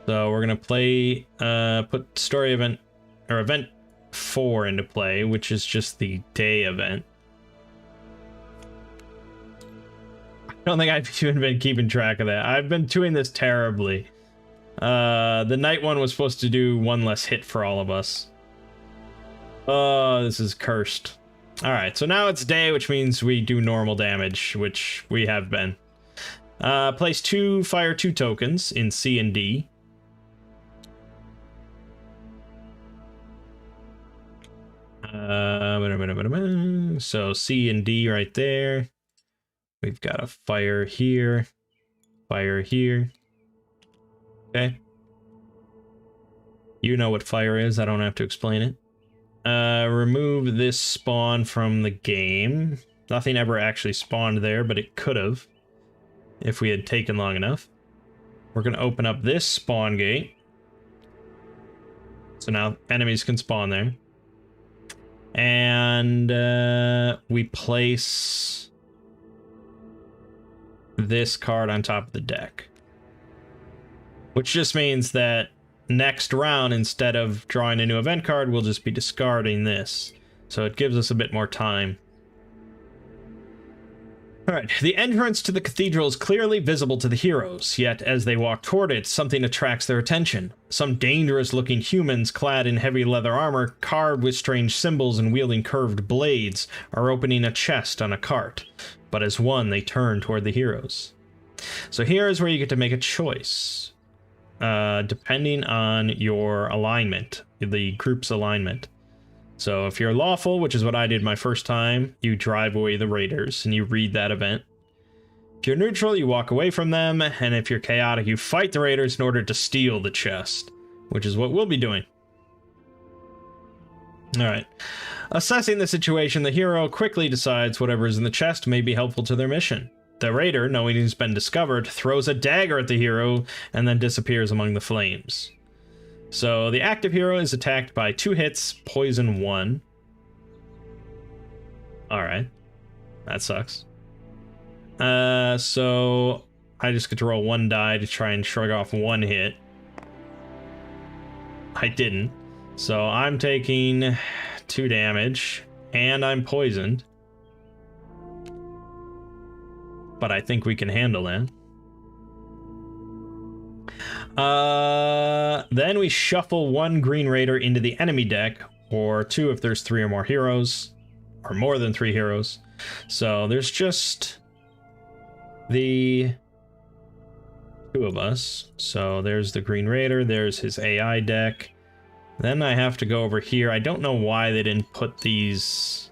So we're gonna play, put story event, or event 4 into play, which is just the day event. I don't think I've even been keeping track of that. I've been doing this terribly. The night one was supposed to do 1 less hit for all of us. Oh, this is cursed. Alright, so now it's day, which means we do normal damage, which we have been. Place 2 Fire 2 tokens in C and D. So C and D right there. We've got a fire here. Fire here. Okay. You know what fire is, I don't have to explain it. Remove this spawn from the game. Nothing ever actually spawned there, but it could have if we had taken long enough. We're going to open up this spawn gate. So now enemies can spawn there. And we place this card on top of the deck. Which just means that next round, instead of drawing a new event card, we'll just be discarding this. So it gives us a bit more time. Alright, the entrance to the cathedral is clearly visible to the heroes, yet as they walk toward it, something attracts their attention. Some dangerous-looking humans clad in heavy leather armor, carved with strange symbols and wielding curved blades, are opening a chest on a cart. But as one, they turn toward the heroes. So here is where you get to make a choice. Depending on your alignment, the group's alignment. So if you're lawful, which is what I did my first time, you drive away the raiders and you read that event. If you're neutral, you walk away from them, and if you're chaotic, you fight the raiders in order to steal the chest, which is what we'll be doing. Alright. Assessing the situation, the hero quickly decides whatever is in the chest may be helpful to their mission. The raider, knowing he's been discovered, throws a dagger at the hero and then disappears among the flames. So the active hero is attacked by 2 hits, poison 1. Alright. That sucks. So I just get to roll 1 die to try and shrug off 1 hit. I didn't. So I'm taking 2 damage, and I'm poisoned. But I think we can handle that. Then we shuffle 1 Green Raider into the enemy deck, or 2 if there's 3 or more heroes, or more than 3 heroes. So there's just the 2 of us. So there's the Green Raider, there's his AI deck. Then I have to go over here. I don't know why they didn't put these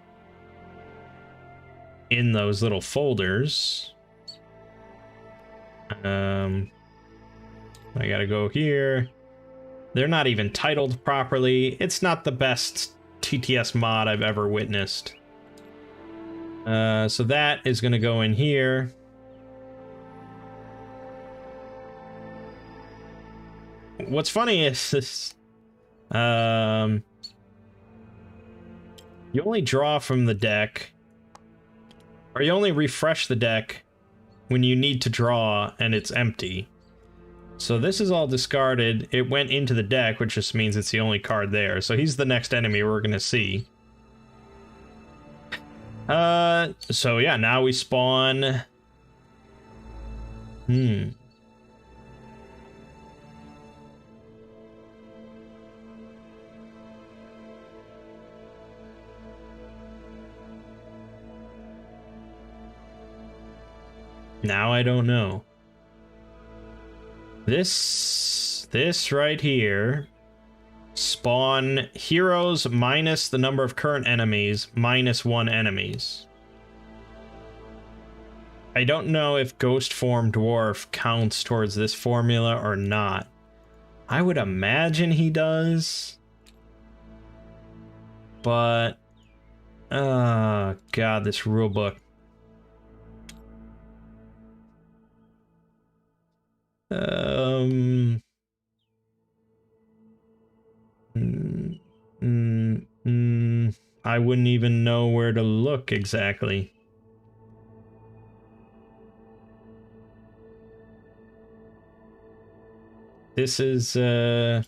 in those little folders. I gotta go here. They're not even titled properly. It's not the best TTS mod I've ever witnessed. So that is gonna go in here. What's funny is this, You only draw from the deck, or you only refresh the deck when you need to draw and it's empty. So this is all discarded. It went into the deck, which just means it's the only card there. So he's the next enemy we're gonna see. So yeah, now we spawn... Now I don't know. This right here, spawn heroes minus the number of current enemies minus 1 enemies. I don't know if Ghost Form Dwarf counts towards this formula or not. I would imagine he does. But, oh god, this rulebook. I wouldn't even know where to look exactly. This is part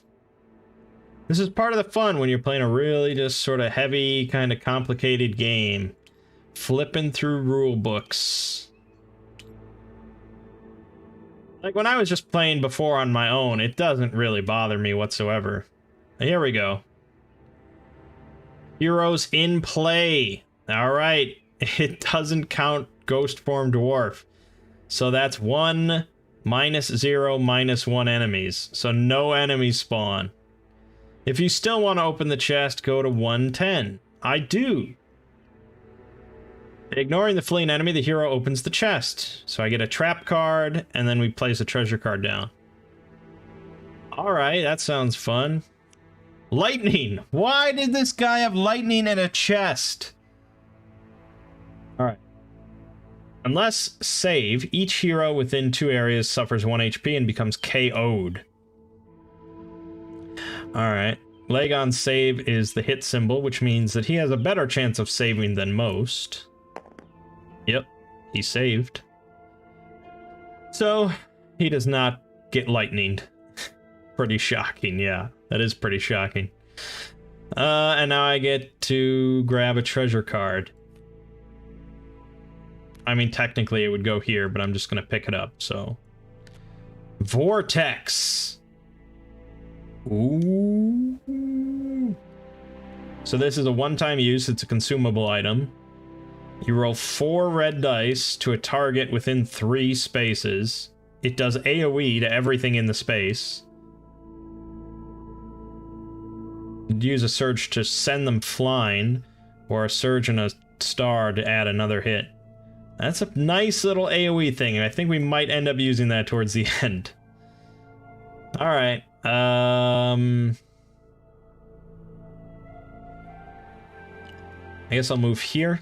of the fun when you're playing a really just sort of heavy, kind of complicated game. Flipping through rule books. Like when I was just playing before on my own, it doesn't really bother me whatsoever. Here we go. Heroes in play. Alright. It doesn't count Ghost Form Dwarf. So that's 1, -0, -1 enemies. So no enemies spawn. If you still want to open the chest, go to 110. I do. Ignoring the fleeing enemy, the hero opens the chest. So I get a trap card, and then we place a treasure card down. Alright, that sounds fun. Lightning! Why did this guy have lightning in a chest? Alright. Unless save, each hero within 2 areas suffers 1 HP and becomes KO'd. Alright. Lagon's save is the hit symbol, which means that he has a better chance of saving than most. Yep, he saved. So, he does not get lightninged. Pretty shocking, yeah. That is pretty shocking. And now I get to grab a treasure card. I mean, technically it would go here, but I'm just gonna pick it up, so... Vortex! Ooh. So this is a one-time use, it's a consumable item. You roll 4 red dice to a target within 3 spaces. It does AoE to everything in the space. You'd use a surge to send them flying, or a surge and a star to add another hit. That's a nice little AoE thing, and I think we might end up using that towards the end. Alright, I guess I'll move here.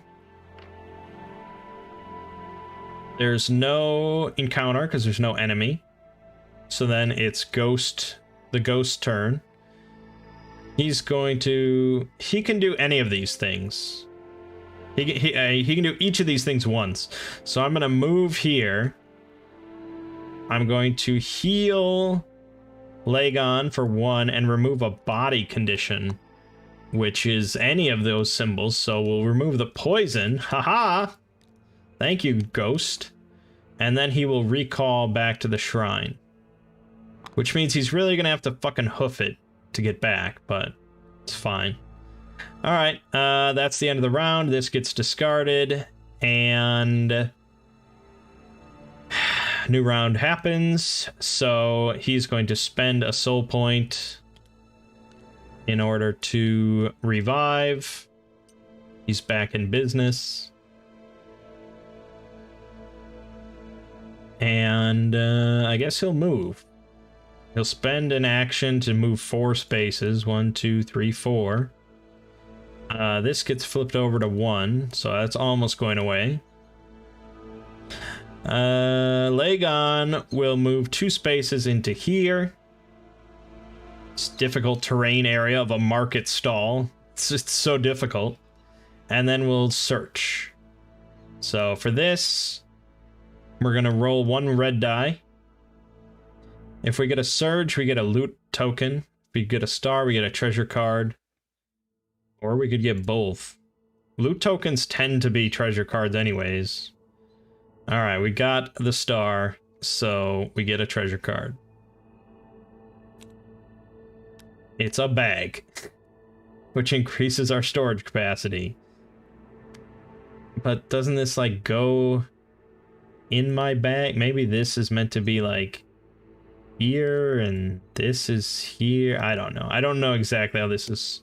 There's no encounter because there's no enemy. So then it's the ghost turn. He's going to... He can do any of these things. He can do each of these things once. So I'm going to move here. I'm going to heal Lagon for 1 and remove a body condition, which is any of those symbols. So we'll remove the poison. Haha! Thank you, Ghost. And then he will recall back to the shrine. Which means he's really gonna have to fucking hoof it to get back, but it's fine. Alright, that's the end of the round. This gets discarded, and... New round happens, so he's going to spend a soul point in order to revive. He's back in business. And I guess he'll move. He'll spend an action to move 4 spaces. 1, 2, 3, 4. This gets flipped over to 1, so that's almost going away. Lagon will move 2 spaces into here. this difficult terrain area of a market stall. It's just so difficult. And then we'll search. So for this, we're going to roll 1 red die. If we get a surge, we get a loot token. If we get a star, we get a treasure card. Or we could get both. Loot tokens tend to be treasure cards anyways. Alright, we got the star, so we get a treasure card. It's a bag, which increases our storage capacity. But doesn't this, like, go in my bag? Maybe this is meant to be, like, here, and this is here. I don't know. I don't know exactly how this is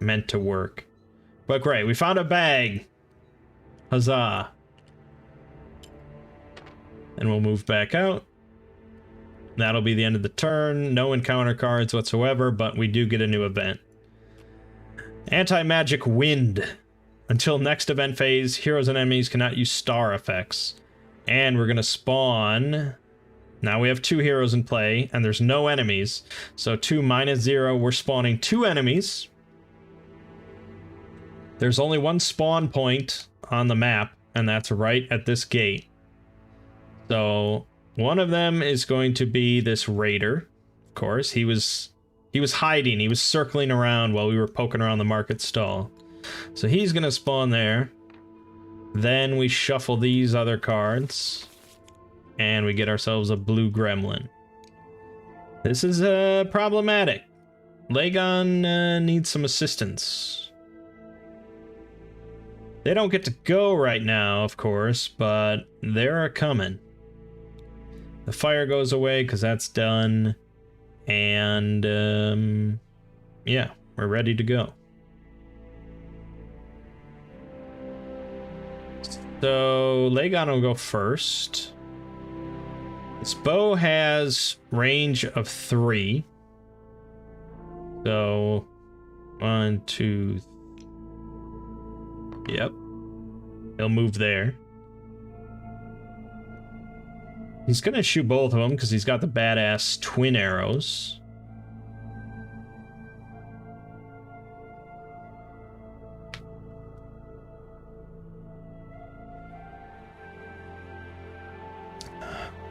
meant to work. But great, we found a bag. Huzzah. And we'll move back out. That'll be the end of the turn. No encounter cards whatsoever, but we do get a new event. Anti-magic wind. Until next event phase, heroes and enemies cannot use star effects. And we're going to spawn... Now we have 2 heroes in play, and there's no enemies. So 2 -0, we're spawning 2 enemies. There's only 1 spawn point on the map, and that's right at this gate. So one of them is going to be this raider. Of course, he was hiding. He was circling around while we were poking around the market stall. So he's going to spawn there. Then we shuffle these other cards, and we get ourselves a blue gremlin. This is problematic. Lagon needs some assistance. They don't get to go right now, of course, but they're coming. The fire goes away because that's done. And, yeah, we're ready to go. So, Lagon will go first. This bow has range of 3. So, 1, 2, 3. Yep. He'll move there. He's gonna shoot both of them because he's got the badass twin arrows.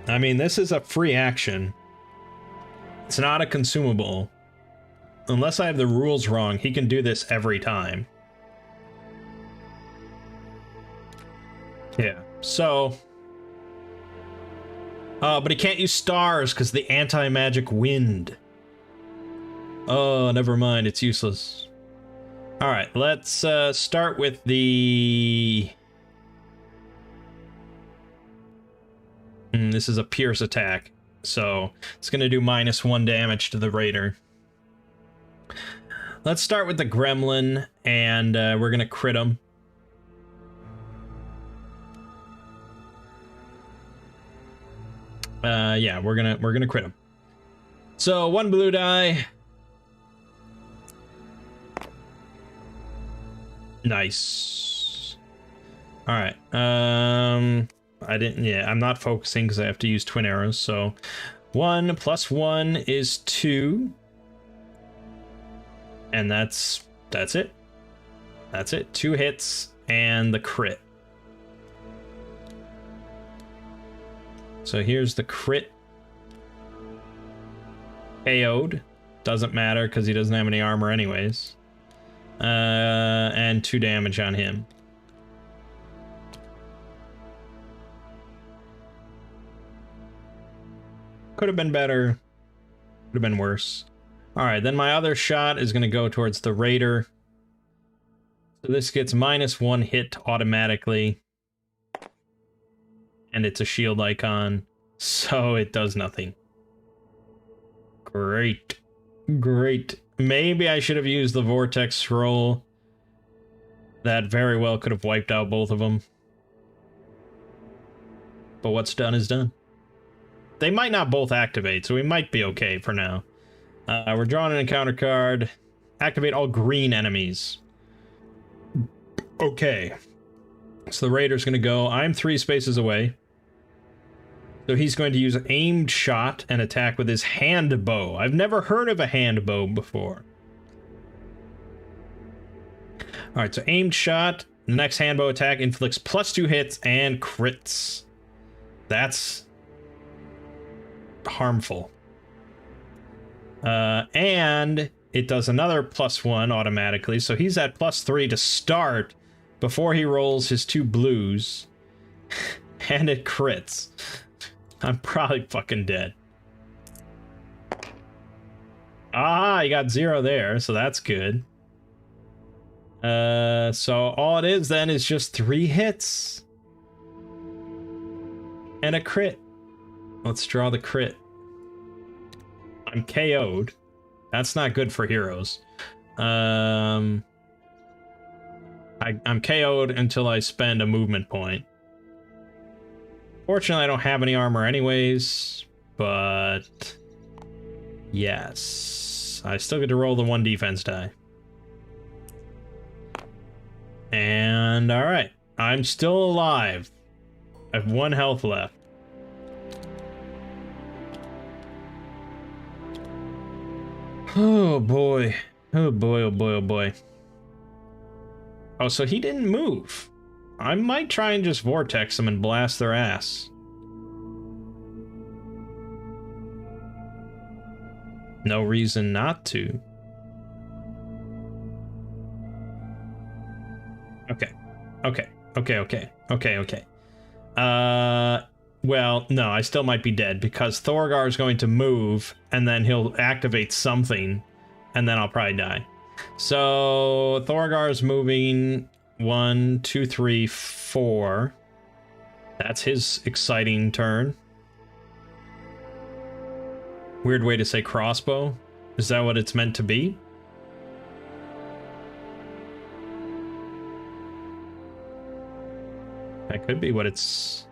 I mean, this is a free action. It's not a consumable. Unless I have the rules wrong, he can do this every time. Yeah, so... but he can't use stars because the anti-magic wind. Oh, never mind, it's useless. Alright, let's start with the... this is a pierce attack, so it's going to do -1 damage to the raider. Let's start with the gremlin, and we're going to crit him. Yeah, we're gonna crit him. So 1 blue die. Nice. All right. I'm not focusing because I have to use twin arrows. So 1 + 1 is 2, and that's it. That's it. 2 hits and the crit. So here's the crit. KO'd. Doesn't matter because he doesn't have any armor anyways. And 2 damage on him. Could have been better. Could have been worse. Alright, then my other shot is going to go towards the raider. So this gets -1 hit automatically. And it's a shield icon, so it does nothing. Great. Great. Maybe I should have used the vortex scroll. That very well could have wiped out both of them. But what's done is done. They might not both activate, so we might be okay for now. We're drawing an encounter card. Activate all green enemies. Okay. So the raider's gonna go. I'm 3 spaces away. So he's going to use aimed shot and attack with his hand bow. I've never heard of a hand bow before. Alright, so aimed shot. The next hand bow attack inflicts +2 hits and crits. That's harmful. And it does another +1 automatically, so he's at +3 to start before he rolls his 2 blues. And it crits. I'm probably fucking dead. Ah, you got 0 there, so that's good. So all it is then is just 3 hits. And a crit. Let's draw the crit. I'm KO'd. That's not good for heroes. I'm KO'd until I spend a movement point. Fortunately, I don't have any armor anyways, but yes. I still get to roll the 1 defense die. And alright, I'm still alive. I have 1 health left. Oh boy. Oh boy, oh boy, oh boy. Oh, so he didn't move. I might try and just vortex them and blast their ass. No reason not to. Okay. Well, no, I still might be dead because Thorgar is going to move and then he'll activate something and then I'll probably die. So Thorgar is moving 1, 2, 3, 4. That's his exciting turn. Weird way to say crossbow. Is that what it's meant to be? That could be what it's...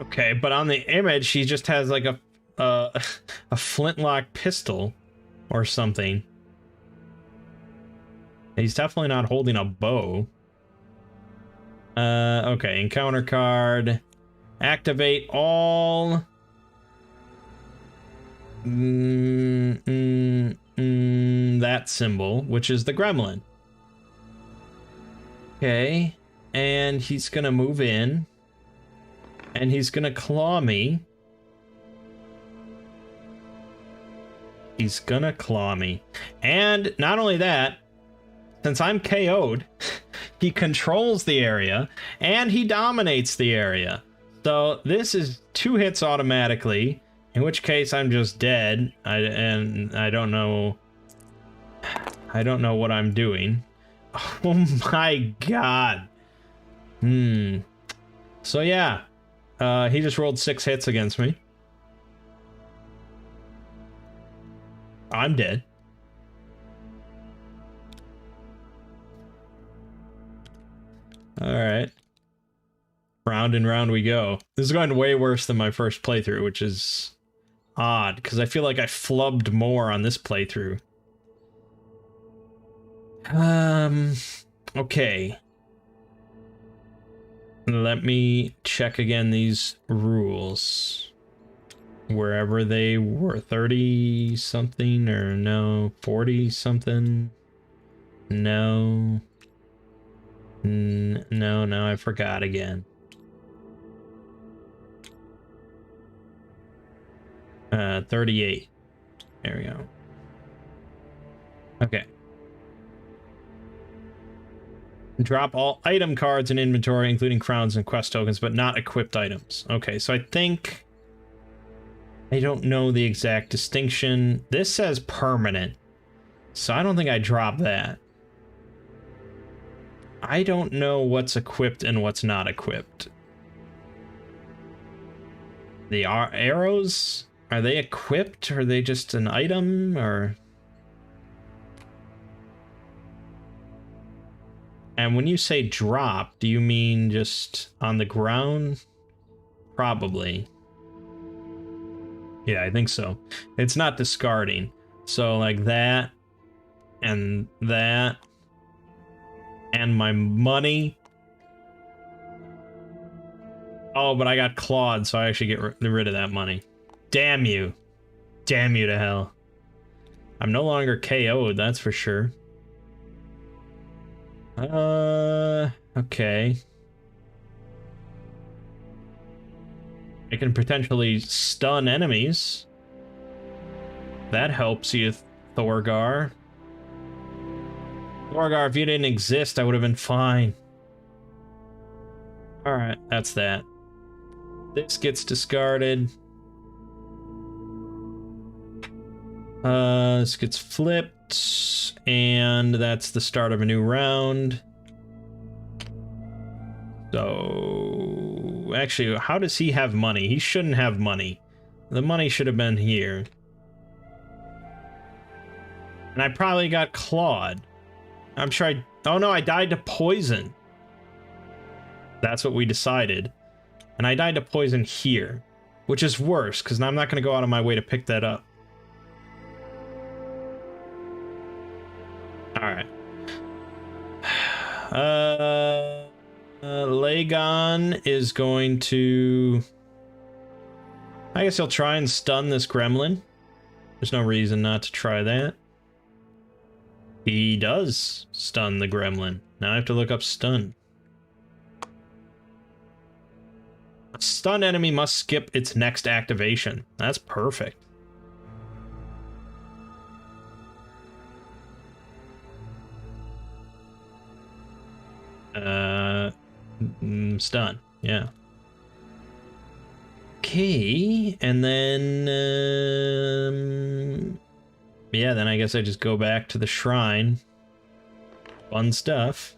Okay, but on the image, he just has like a flintlock pistol or something. He's definitely not holding a bow. Okay, encounter card. Activate all... that symbol, which is the gremlin. Okay, and he's gonna move in. And he's gonna claw me. He's gonna claw me. And not only that, since I'm KO'd, he controls the area, and he dominates the area. So this is 2 hits automatically, in which case I'm just dead. I don't know what I'm doing. Oh my god. So yeah. He just rolled 6 hits against me. I'm dead. Alright. Round and round we go. This is going way worse than my first playthrough, which is odd, because I feel like I flubbed more on this playthrough. Okay. Let me check again these rules. Wherever they were, 30 something or no, 40 something. No. No, I forgot again. 38. There we go. Okay. Drop all item cards in inventory, including crowns and quest tokens, but not equipped items. Okay, so I think... I don't know the exact distinction. This says permanent, so I don't think I drop that. I don't know what's equipped and what's not equipped. The arrows, are they equipped? Or are they just an item? Or... And when you say drop, do you mean just on the ground? Probably. Yeah, I think so. It's not discarding. So like that, and my money. Oh, but I got clawed, so I actually get rid of that money. Damn you. Damn you to hell. I'm no longer KO'd, that's for sure. Okay. I can potentially stun enemies. That helps you, Thorgar. Thorgar, if you didn't exist, I would have been fine. Alright, that's that. This gets discarded. This gets flipped, and that's the start of a new round. So, actually, how does he have money? He shouldn't have money. The money should have been here. And I probably got clawed. I'm sure I... Oh no, I died to poison. That's what we decided. And I died to poison here. Which is worse, because I'm not going to go out of my way to pick that up. Alright. Lagon is going to... I guess he'll try and stun this gremlin. There's no reason not to try that. He does stun the gremlin. Now I have to look up stun. A stunned enemy must skip its next activation. That's perfect. Stun. Yeah. Okay, and then yeah, then I guess I just go back to the shrine. Fun stuff.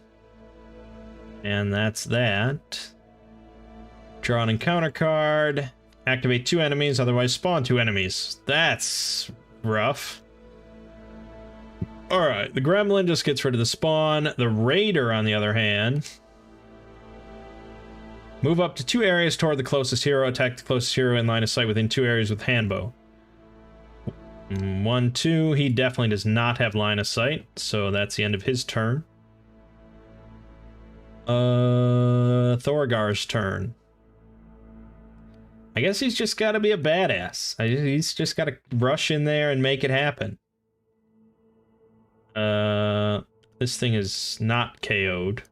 And that's that. Draw an encounter card. Activate 2 enemies, otherwise spawn 2 enemies. That's rough. Alright, the gremlin just gets rid of the spawn. The raider, on the other hand, move up to 2 areas toward the closest hero. Attack the closest hero in line of sight within 2 areas with handbow. 1, 2. He definitely does not have line of sight, so that's the end of his turn. Thorgar's turn. I guess he's just got to be a badass. He's just got to rush in there and make it happen. This thing is not KO'd.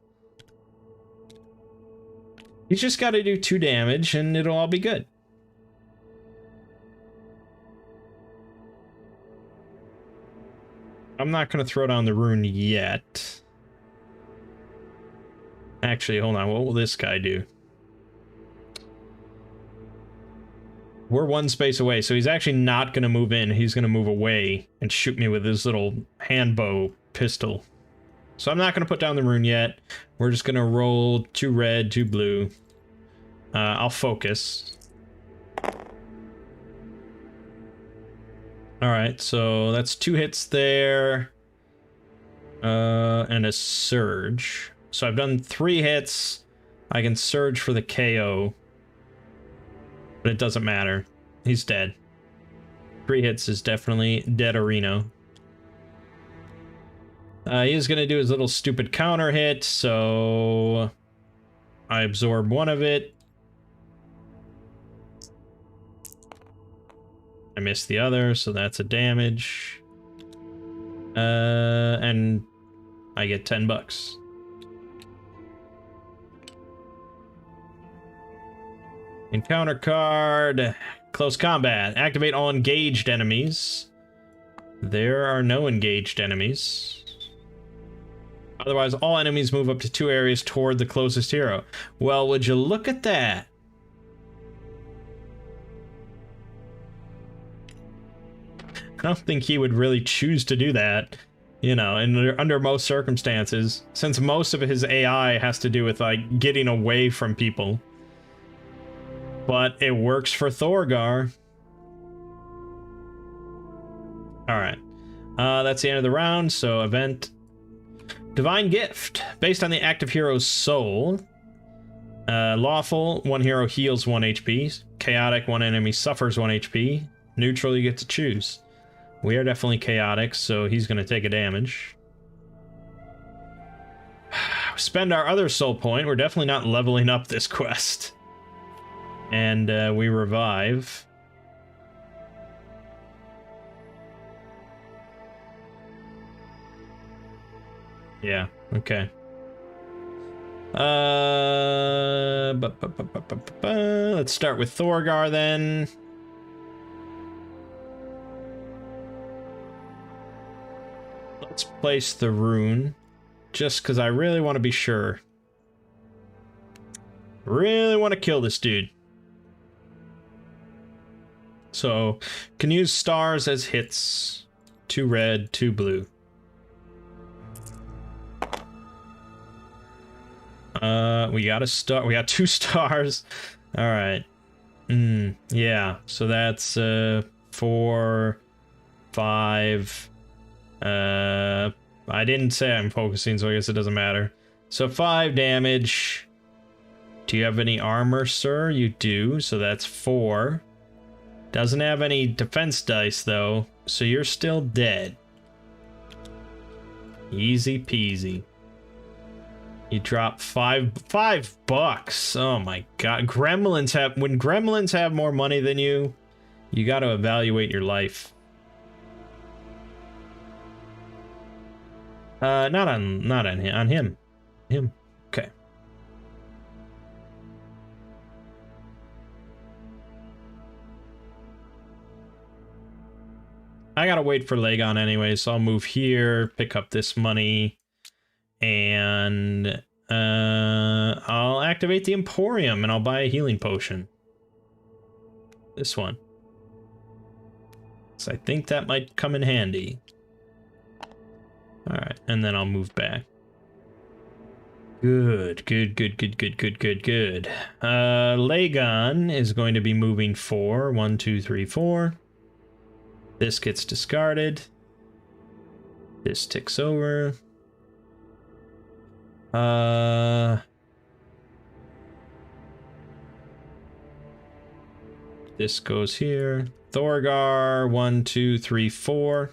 He's just got to do 2 damage and it'll all be good. I'm not going to throw down the rune yet. Actually, hold on. What will this guy do? We're 1 space away, so he's actually not going to move in. He's going to move away and shoot me with his little handbow pistol. So I'm not going to put down the rune yet. We're just going to roll 2 red, 2 blue. I'll focus. Alright, so that's 2 hits there. And a surge. So I've done 3 hits. I can surge for the KO. But it doesn't matter. He's dead. 3 hits is definitely dead-arino. He is going to do his little stupid counter hit, so I absorb 1 of it. I missed the other, so that's a damage. And I get $10. Encounter card. Close combat. Activate all engaged enemies. There are no engaged enemies. Otherwise, all enemies move up to 2 areas toward the closest hero. Well, would you look at that? I don't think he would really choose to do that, you know, under most circumstances, since most of his AI has to do with, like, getting away from people. But it works for Thorgar. Alright. That's the end of the round, so event. Divine Gift. Based on the active hero's soul. Lawful, 1 hero heals 1 HP. Chaotic, 1 enemy suffers 1 HP. Neutral, you get to choose. We are definitely chaotic, so he's going to take a damage. Spend our other soul point. We're definitely not leveling up this quest. And we revive. Yeah, okay. Let's start with Thorgar then. Let's place the rune, just because I really want to be sure. Really want to kill this dude. So, can use stars as hits. 2 red, 2 blue. We got a star. We got 2 stars. All right. Yeah. So that's 4, 5. I didn't say I'm focusing, so I guess it doesn't matter. So 5 damage. Do you have any armor, sir? You do. So that's 4. Doesn't have any defense dice though, so you're still dead. Easy peasy. You drop $5. Oh my god. When gremlins have more money than you gotta evaluate your life. Not on him. Okay. I gotta wait for Lagon anyway, so I'll move here, pick up this money, and I'll activate the Emporium and I'll buy a healing potion. This one. So I think that might come in handy. Alright, and then I'll move back. Good. Lagon is going to be moving 4. 1, 2, 3, 4. This gets discarded. This ticks over. This goes here. Thorgar, 1, 2, 3, 4.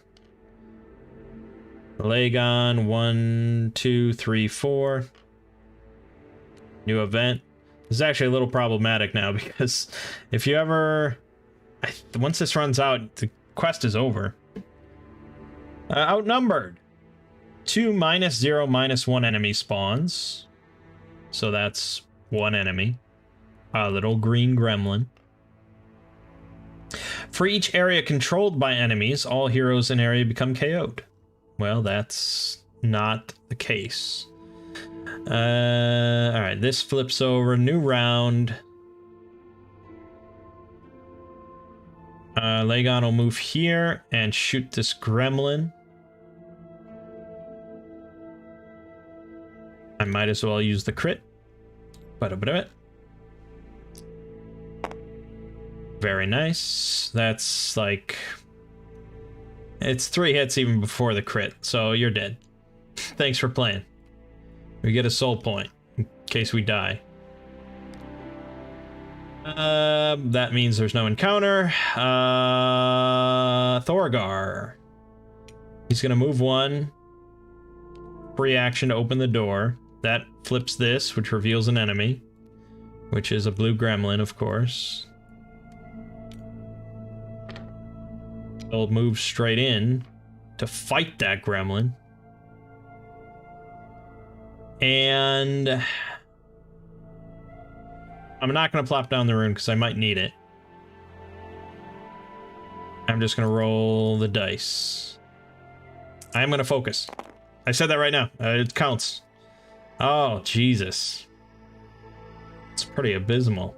Lagon, 1, 2, 3, 4. New event. This is actually a little problematic now because if you ever... once this runs out, the quest is over. Outnumbered. 2 -0 -1 enemy spawns. So that's 1 enemy. A little green gremlin. For each area controlled by enemies, all heroes in area become KO'd. Well, that's not the case. Alright, this flips over. New round. Lagon will move here and shoot this gremlin. I might as well use the crit. Very nice. That's like... it's 3 hits even before the crit, so you're dead. Thanks for playing. We get a soul point in case we die. That means there's no encounter. Thorgar. He's gonna move 1. Free action to open the door. That flips this, which reveals an enemy. Which is a blue gremlin, of course. He'll move straight in to fight that gremlin. And I'm not going to plop down the rune because I might need it. I'm just going to roll the dice. I am going to focus. I said that right now. It counts. Oh, Jesus. It's pretty abysmal.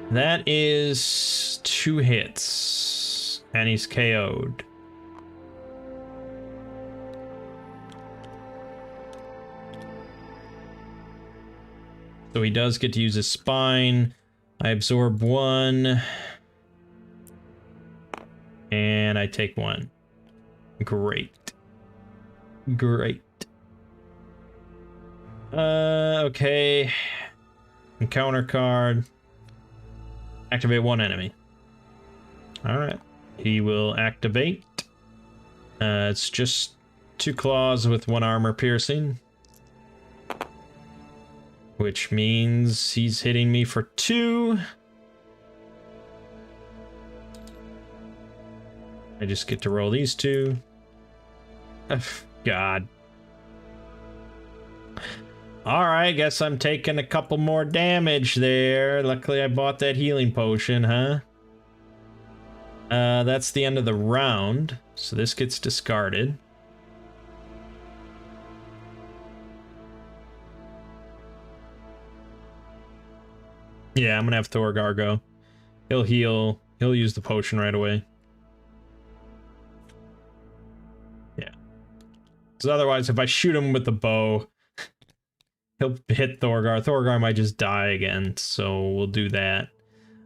That is 2 hits. And he's KO'd. So he does get to use his spine. I absorb 1. And I take 1. Great. Okay. Encounter card. Activate 1 enemy. Alright. He will activate. It's just 2 claws with 1 armor piercing. which means he's hitting me for 2. I just get to roll these 2. God. Alright, guess I'm taking a couple more damage there. Luckily I bought that healing potion, huh? That's the end of the round, so this gets discarded. Yeah, I'm gonna have Thorgar go. He'll heal. He'll use the potion right away. Yeah. Because otherwise, if I shoot him with the bow, he'll hit Thorgar. Thorgar might just die again, so we'll do that.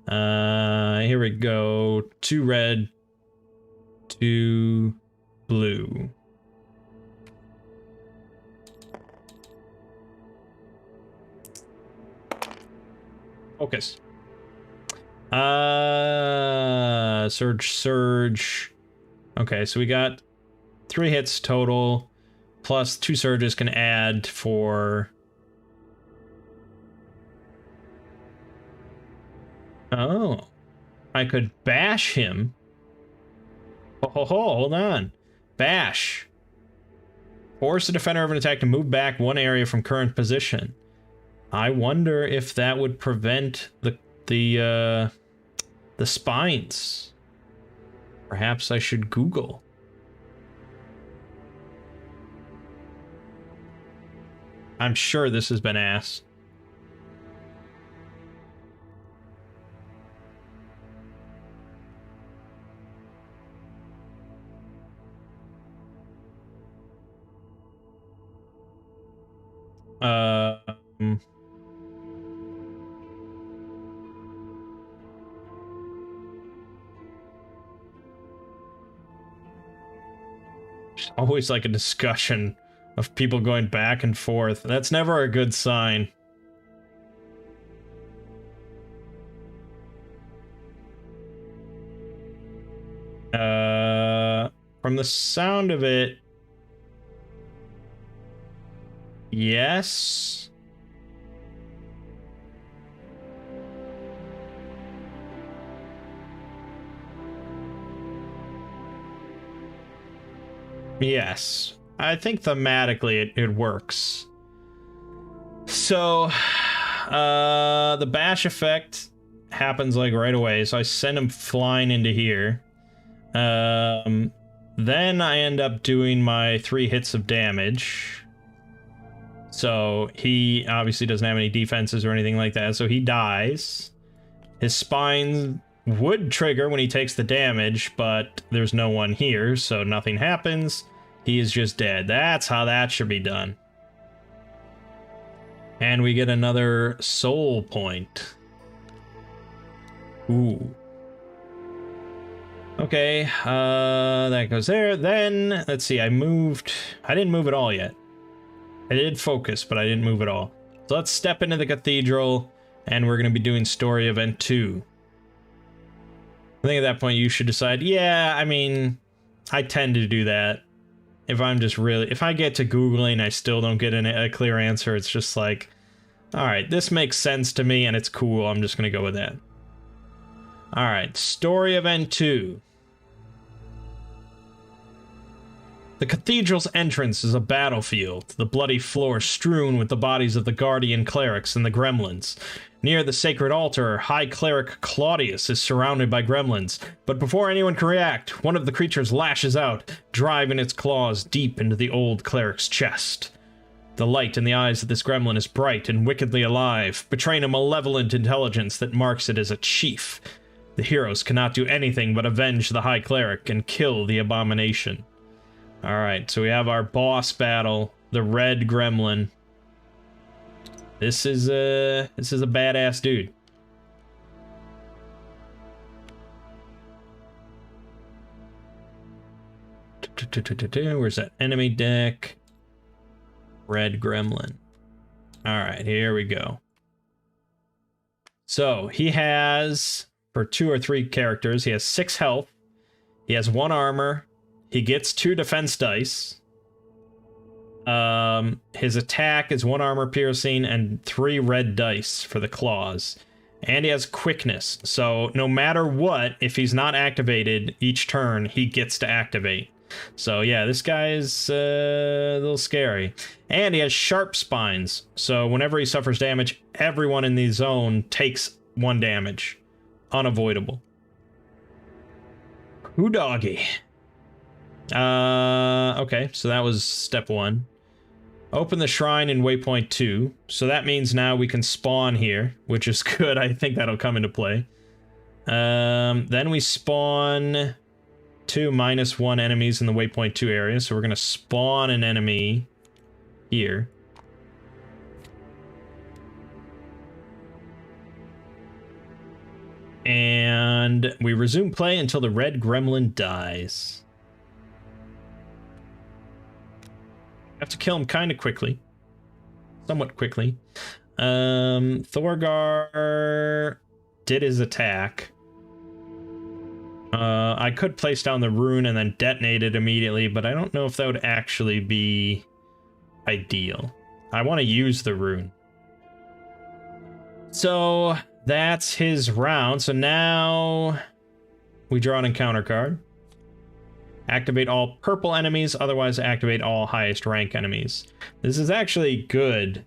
Here we go. 2 red, 2 blue. Focus. Surge. Okay, so we got 3 hits total, plus 2 surges can add for... Oh. I could bash him. Hold on. Bash. Force the defender of an attack to move back 1 area from current position. I wonder if that would prevent the spines. Perhaps I should Google. I'm sure this has been asked. There's always like a discussion of people going back and forth. That's never a good sign. From the sound of it, yes. Yes. I think thematically it works. So, the bash effect happens like right away, so I send him flying into here. Then I end up doing my 3 hits of damage. So he obviously doesn't have any defenses or anything like that, so he dies. His spine would trigger when he takes the damage, but there's no one here, so nothing happens. He is just dead. That's how that should be done. And we get another soul point. Ooh. Okay, that goes there. Then, let's see, I didn't move at all yet. I did focus, but I didn't move at all. So let's step into the cathedral, and we're going to be doing story event 2. I think at that point you should decide, yeah, I mean, I tend to do that. If I get to Googling, I still don't get a clear answer. It's just like, all right, this makes sense to me, and it's cool. I'm just going to go with that. All right, story event 2. The cathedral's entrance is a battlefield, the bloody floor strewn with the bodies of the guardian clerics and the gremlins. Near the sacred altar, High Cleric Claudius is surrounded by gremlins, but before anyone can react, one of the creatures lashes out, driving its claws deep into the old cleric's chest. The light in the eyes of this gremlin is bright and wickedly alive, betraying a malevolent intelligence that marks it as a chief. The heroes cannot do anything but avenge the High Cleric and kill the abomination. Alright, so we have our boss battle, the red gremlin. This is a badass dude. Where's that enemy deck? Red gremlin. Alright, here we go. So, he has, for 2 or 3 characters, he has 6 health. He has 1 armor. He gets 2 defense dice. His attack is 1 armor piercing and 3 red dice for the claws. And he has quickness, so no matter what, if he's not activated each turn, he gets to activate. So yeah, this guy is a little scary. And he has sharp spines, so whenever he suffers damage, everyone in the zone takes 1 damage. Unavoidable. Who doggy? Okay, so that was step 1. Open the shrine in waypoint 2, so that means now we can spawn here, which is good. I think that'll come into play. Then we spawn 2 -1 enemies in the waypoint 2 area, so we're gonna spawn an enemy here. And we resume play until the red gremlin dies. Have to kill him kind of quickly. Somewhat quickly. Thorgar did his attack. I could place down the rune and then detonate it immediately, but I don't know if that would actually be ideal. I want to use the rune. So that's his round. So now we draw an encounter card. Activate all purple enemies, otherwise activate all highest rank enemies. This is actually good,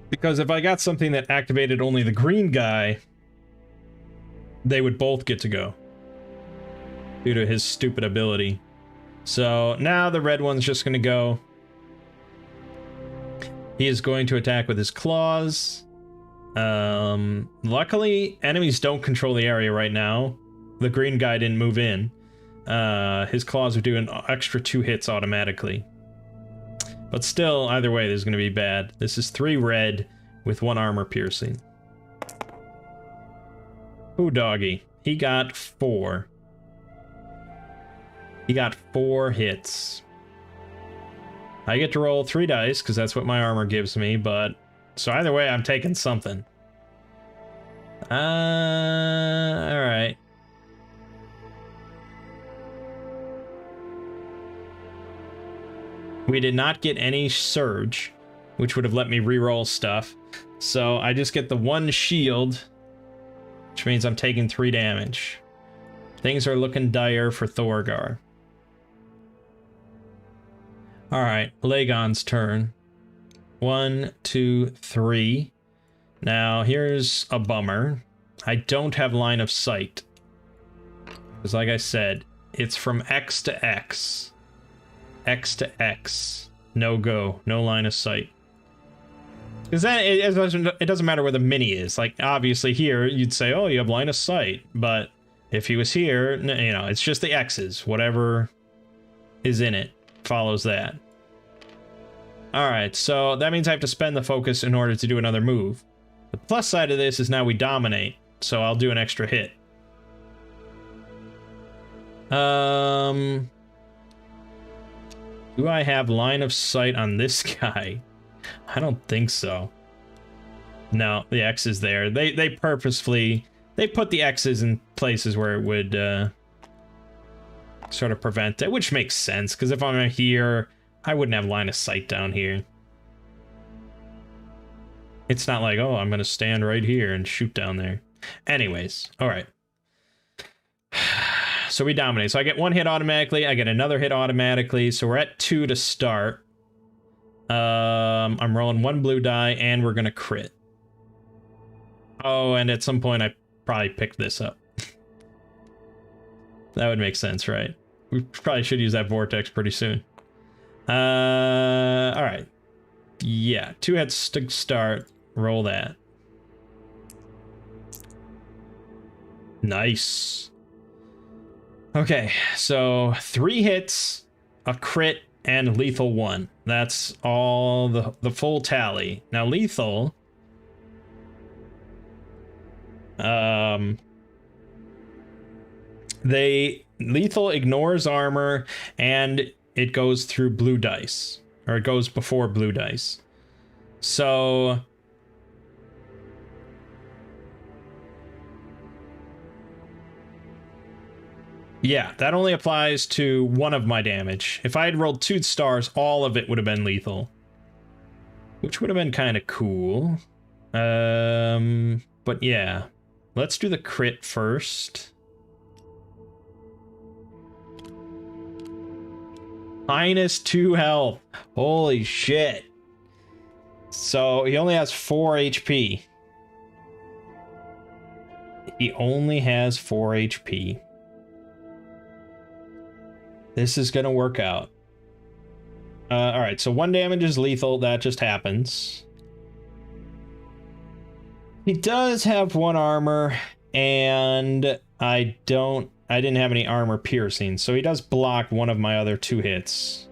because if I got something that activated only the green guy, they would both get to go due to his stupid ability. So now the red one's just going to go. He is going to attack with his claws. Luckily, enemies don't control the area right now. The green guy didn't move in. His claws are doing extra 2 hits automatically. But still, either way, this is going to be bad. This is 3 red with 1 armor piercing. Ooh, doggy. He got 4. He got 4 hits. I get to roll 3 dice, because that's what my armor gives me, but... So either way, I'm taking something. Alright. We did not get any surge, which would have let me reroll stuff. So I just get the 1 shield, which means I'm taking 3 damage. Things are looking dire for Thorgar. Alright, Lagon's turn. 1, 2, 3. Now, here's a bummer. I don't have line of sight. Because like I said, it's from X to X. X to X. No go. No line of sight. Because then it doesn't matter where the mini is. Like, obviously here, you'd say, oh, you have line of sight. But if he was here, you know, it's just the X's. Whatever is in it follows that. Alright, so that means I have to spend the focus in order to do another move. The plus side of this is now we dominate, so I'll do an extra hit. Do I have line of sight on this guy? I don't think so. No, the X is there. They purposefully... They put the X's in places where it would sort of prevent it, which makes sense, because if I'm here, I wouldn't have line of sight down here. It's not like, oh, I'm going to stand right here and shoot down there. Anyways, all right. So we dominate. So I get 1 hit automatically. I get another hit automatically. So we're at 2 to start. I'm rolling 1 blue die, and we're going to crit. Oh, and at some point I probably picked this up. That would make sense, right? We probably should use that vortex pretty soon. All right. Yeah, 2 hits to start. Roll that. Nice. Okay, so 3 hits, a crit, and lethal 1. That's all the full tally. Now lethal... Lethal ignores armor, and it goes through blue dice. Or it goes before blue dice. So... Yeah, that only applies to one of my damage. If I had rolled 2 stars, all of it would have been lethal. Which would have been kind of cool. But yeah. Let's do the crit first. -2 health. Holy shit. So he only has 4 HP. He only has 4 HP. This is gonna work out. Alright, so 1 damage is lethal. That just happens. He does have 1 armor, and I didn't have any armor piercing, so he does block one of my other 2 hits.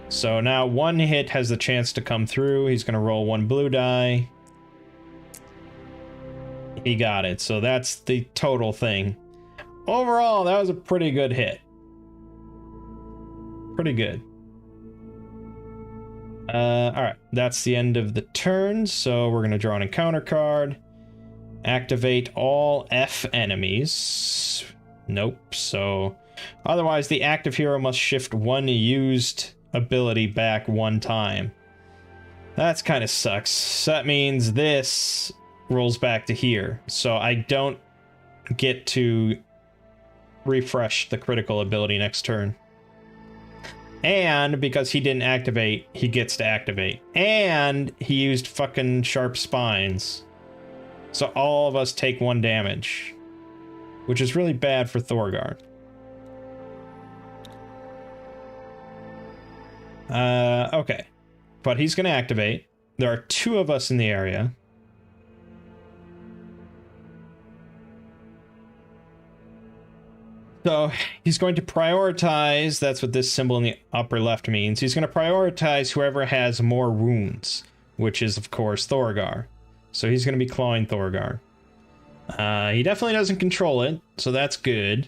So now 1 hit has the chance to come through. He's gonna roll 1 blue die. He got it, so that's the total thing. Overall, that was a pretty good hit. Pretty good. Alright, that's the end of the turn, so we're gonna draw an encounter card. Activate all F enemies. Nope, so... Otherwise, the active hero must shift 1 used ability back 1 time. That's kind of sucks. So that means this rolls back to here, so I don't get to refresh the critical ability next turn. And because he didn't activate, he gets to activate. And he used fucking sharp spines. So all of us take 1 damage. Which is really bad for Thorgar. Okay. But he's going to activate. There are 2 of us in the area. So he's going to prioritize, that's what this symbol in the upper left means. He's going to prioritize whoever has more wounds, which is, of course, Thorgar. So he's going to be clawing Thorgar. He definitely doesn't control it, so that's good.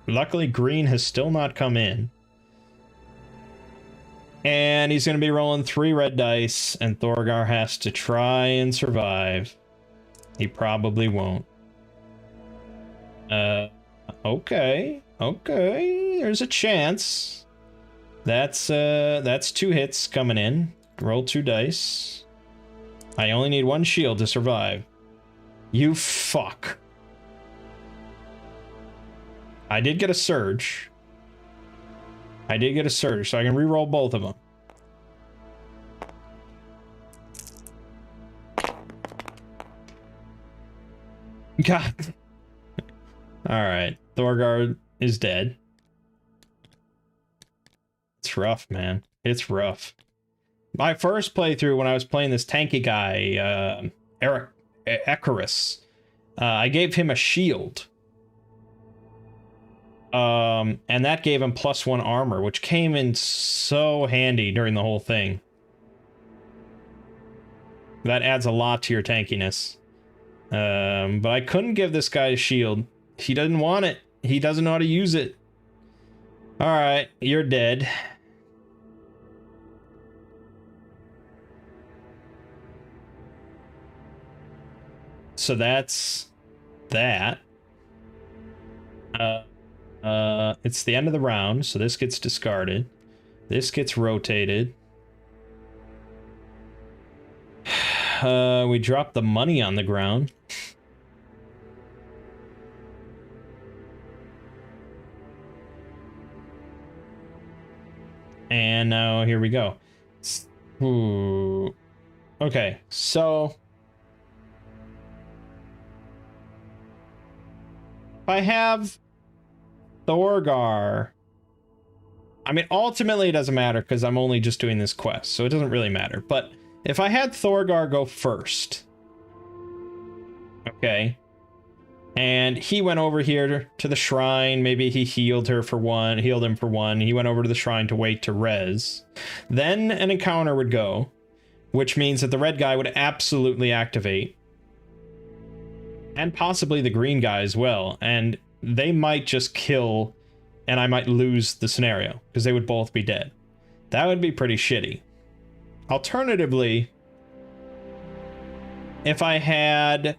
Luckily, green has still not come in. And he's going to be rolling 3 red dice, and Thorgar has to try and survive. He probably won't. Okay, there's a chance. That's 2 hits coming in. Roll 2 dice. I only need 1 shield to survive. You fuck. I did get a surge. So I can re-roll both of them. God. Alright, Thorgar is dead. It's rough, man. It's rough. My first playthrough when I was playing this tanky guy, Icarus, I gave him a shield. And that gave him +1 armor, which came in so handy during the whole thing. That adds a lot to your tankiness. But I couldn't give this guy a shield. He doesn't want it. He doesn't know how to use it. Alright, you're dead. So that's that. It's the end of the round, so this gets discarded. This gets rotated. We drop the money on the ground. And now here we go. Ooh. Okay, so if I have Thorgar, I mean, ultimately it doesn't matter because I'm only just doing this quest, so it doesn't really matter. But if I had Thorgar go first, okay, and he went over here to the shrine, maybe he healed him for 1, he went over to the shrine to wait to res, then an encounter would go, which means that the red guy would absolutely activate, and possibly the green guy as well, and they might just kill, and I might lose the scenario, because they would both be dead. That would be pretty shitty. Alternatively, if I had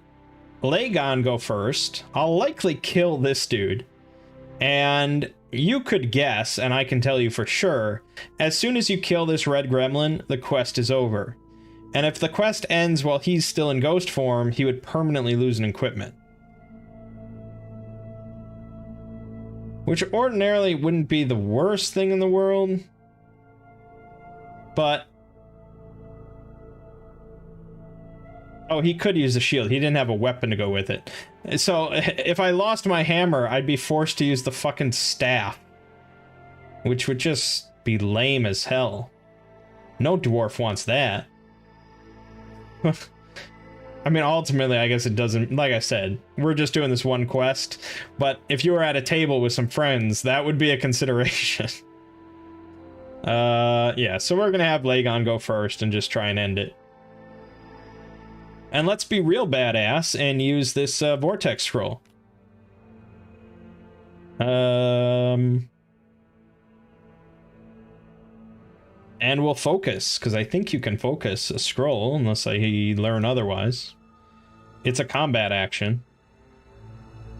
Lagon go first, I'll likely kill this dude, And you could guess, and I can tell you for sure, as soon as you kill this red gremlin, the quest is over. And if the quest ends while he's still in ghost form, he would permanently lose an equipment. Which ordinarily wouldn't be the worst thing in the world. But... oh, he could use the shield. He didn't have a weapon to go with it. So, if I lost my hammer, I'd be forced to use the fucking staff. Which would just be lame as hell. No dwarf wants that. I mean, ultimately, I guess it doesn't... like I said, we're just doing this one quest. But if you were at a table with some friends, that would be a consideration. Yeah, so we're gonna have Lagon go first and just try and end it. And let's be real badass and use this vortex scroll. And we'll focus, because I think you can focus a scroll, unless I learn otherwise. It's a combat action.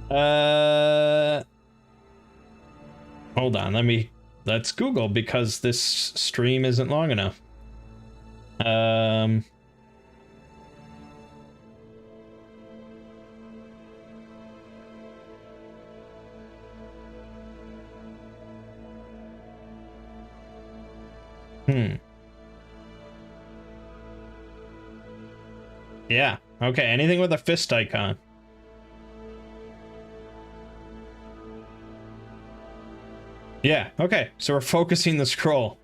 Hold on, let's Google, because this stream isn't long enough. Yeah, okay, anything with a fist icon. Yeah, okay, so we're focusing the scroll.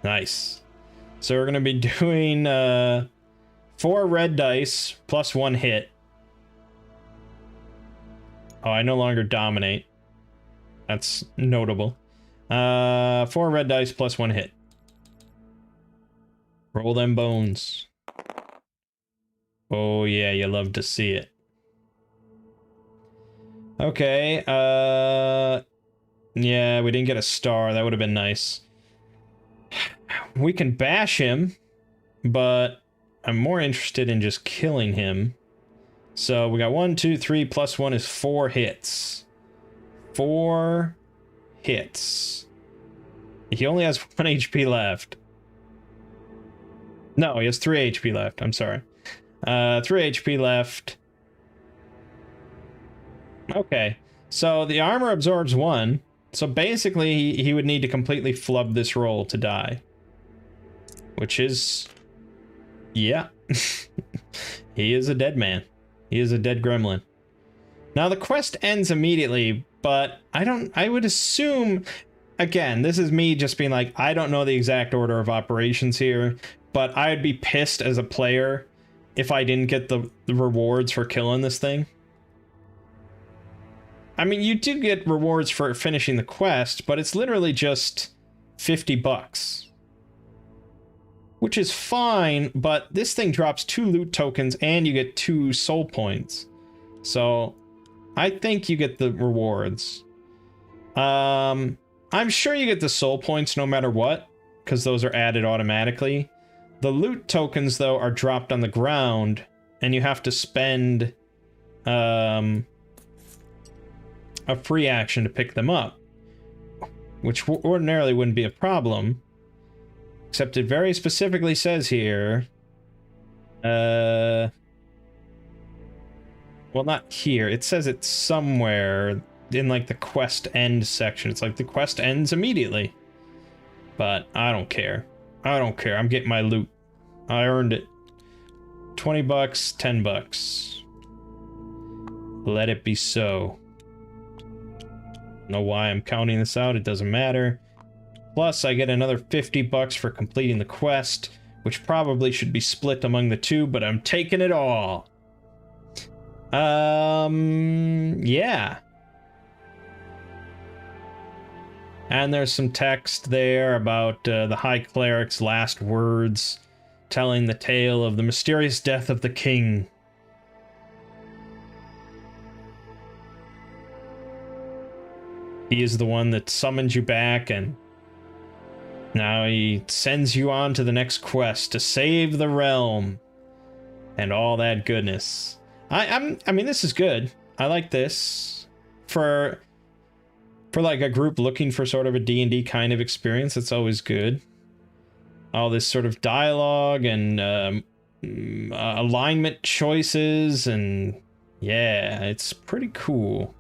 Nice. So we're gonna be doing 4 red dice plus 1 hit. Oh, I no longer dominate. That's notable. 4 red dice plus 1 hit. Roll them bones. Oh yeah, you love to see it. Okay, yeah, we didn't get a star. That would have been nice. We can bash him, but I'm more interested in just killing him. So we got 1, 2, 3, plus 1 is 4 hits. 4 hits. He only has 1 HP left. No, he has 3 HP left. I'm sorry. 3 HP left. Okay. So the armor absorbs 1. So basically, he would need to completely flub this roll to die. Which is... yeah. He is a dead man. He is a dead gremlin. Now, the quest ends immediately, but I would assume... again, this is me just being like, I don't know the exact order of operations here, but I'd be pissed as a player if I didn't get the rewards for killing this thing. I mean, you do get rewards for finishing the quest, but it's literally just $50. Which is fine, but this thing drops 2 loot tokens and you get 2 soul points. So, I think you get the rewards. I'm sure you get the soul points no matter what, because those are added automatically. The loot tokens, though, are dropped on the ground, and you have to spend a free action to pick them up, which ordinarily wouldn't be a problem, except it very specifically says here, well, not here, it says it's somewhere in, like, the quest end section. It's like the quest ends immediately, but I don't care. I don't care. I'm getting my loot. I earned it. $20, $10. Let it be so. Don't know why I'm counting this out. It doesn't matter. Plus, I get another $50 for completing the quest, which probably should be split among the two, but I'm taking it all. Yeah. And there's some text there about the High Cleric's last words, telling the tale of the mysterious death of the king. He is the one that summoned you back, and now he sends you on to the next quest to save the realm and all that goodness. I mean, this is good. I like this. For For like a group looking for sort of a D&D kind of experience, it's always good. All this sort of dialogue and alignment choices, and yeah, it's pretty cool.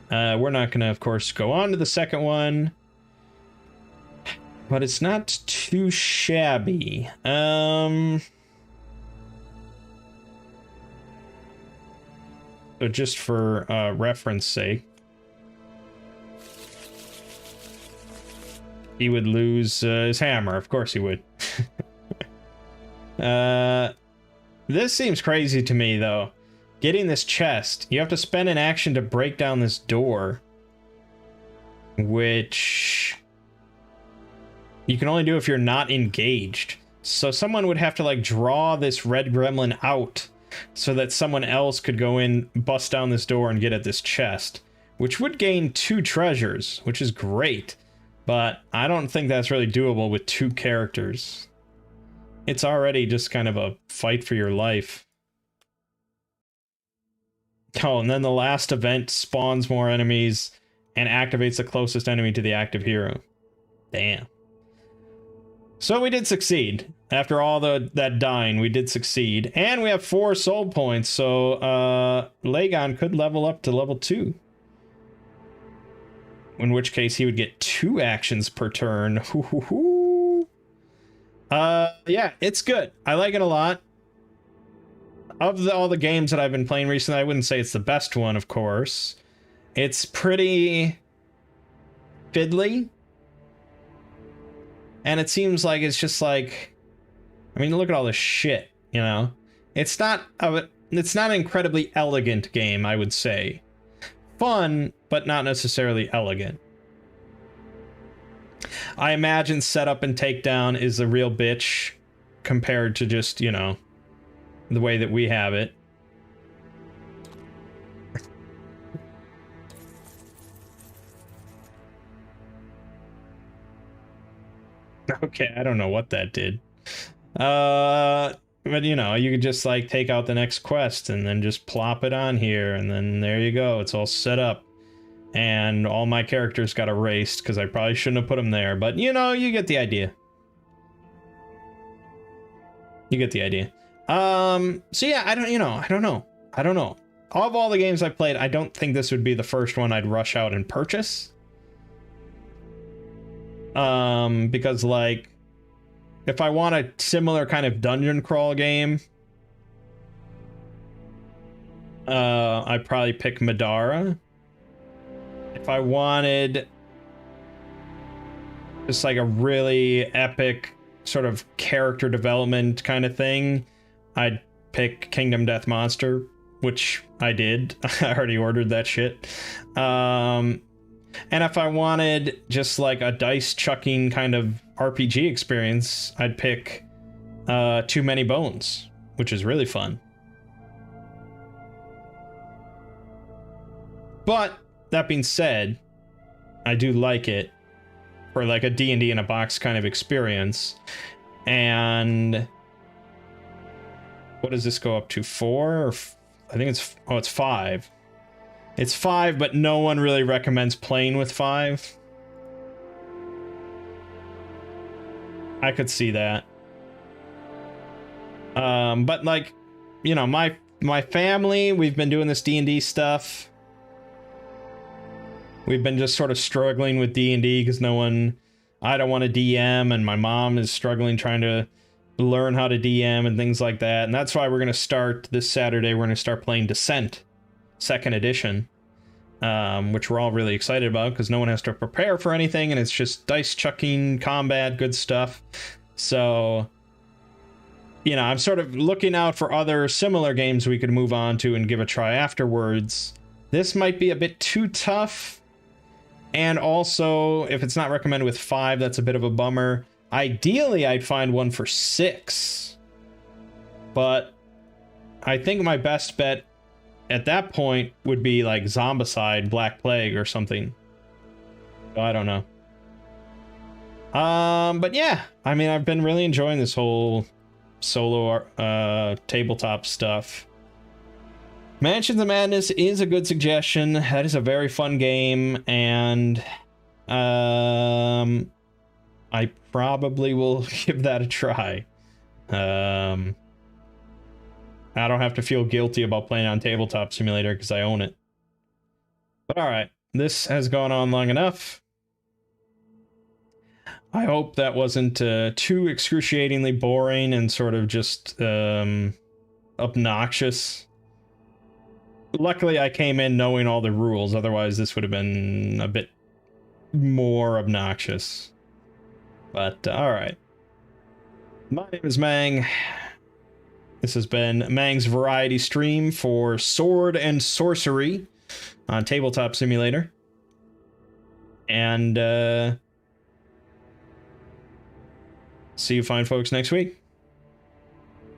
We're not gonna, of course, go on to the second one, but it's not too shabby. So just for reference sake, he would lose his hammer. Of course he would. This seems crazy to me, though. Getting this chest, you have to spend an action to break down this door, which you can only do if you're not engaged. So someone would have to like draw this red gremlin out so that someone else could go in, bust down this door, and get at this chest, which would gain 2 treasures, which is great. But I don't think that's really doable with 2 characters. It's already just kind of a fight for your life. Oh, and then the last event spawns more enemies and activates the closest enemy to the active hero. Damn. So we did succeed. After all that dying, we did succeed. And we have 4 soul points, so Lagon could level up to level 2. In which case he would get 2 actions per turn. Yeah, it's good. I like it a lot. Of all the games that I've been playing recently, I wouldn't say it's the best one, of course. It's pretty fiddly. And it seems like it's just like, I mean, look at all this shit, you know? It's not an incredibly elegant game, I would say. Fun, but not necessarily elegant. I imagine setup and takedown is a real bitch compared to just, you know, the way that we have it. Okay, I don't know what that did. But you know, you could just like take out the next quest and then just plop it on here, and then there you go. It's all set up. And all my characters got erased because I probably shouldn't have put them there, but you know, you get the idea. You get the idea. So yeah, I don't know. Of all the games I played, I don't think this would be the first one I'd rush out and purchase. Because like, if I want a similar kind of dungeon crawl game, I'd probably pick Madara. If I wanted just like a really epic sort of character development kind of thing, I'd pick Kingdom Death Monster, which I did. I already ordered that shit. And if I wanted just like a dice chucking kind of RPG experience, I'd pick Too Many Bones, which is really fun. But that being said, I do like it for like a D&D in a box kind of experience. And what does this go up to? 4? Or I think it's, oh, it's 5. It's 5, but no one really recommends playing with 5. I could see that. But like, you know, my family, we've been doing this D&D stuff. We've been just sort of struggling with D&D because I don't want to DM, and my mom is struggling trying to learn how to DM and things like that. And that's why we're going to start this Saturday. We're going to start playing Descent, 2nd edition, which we're all really excited about because no one has to prepare for anything, and it's just dice chucking, combat, good stuff. So, you know, I'm sort of looking out for other similar games we could move on to and give a try afterwards. This might be a bit too tough. And also, if it's not recommended with 5, that's a bit of a bummer. Ideally, I'd find one for 6. But I think my best bet at that point would be like Zombicide, Black Plague, or something. I don't know. But yeah, I mean, I've been really enjoying this whole solo tabletop stuff. Mansions of Madness is a good suggestion. That is a very fun game, and I probably will give that a try. I don't have to feel guilty about playing on Tabletop Simulator because I own it. But alright, this has gone on long enough. I hope that wasn't too excruciatingly boring and sort of just obnoxious. Luckily, I came in knowing all the rules, otherwise this would have been a bit more obnoxious. But, alright. My name is Mangg. This has been Mangg's variety stream for Sword and Sorcery on Tabletop Simulator. And, see you fine folks next week.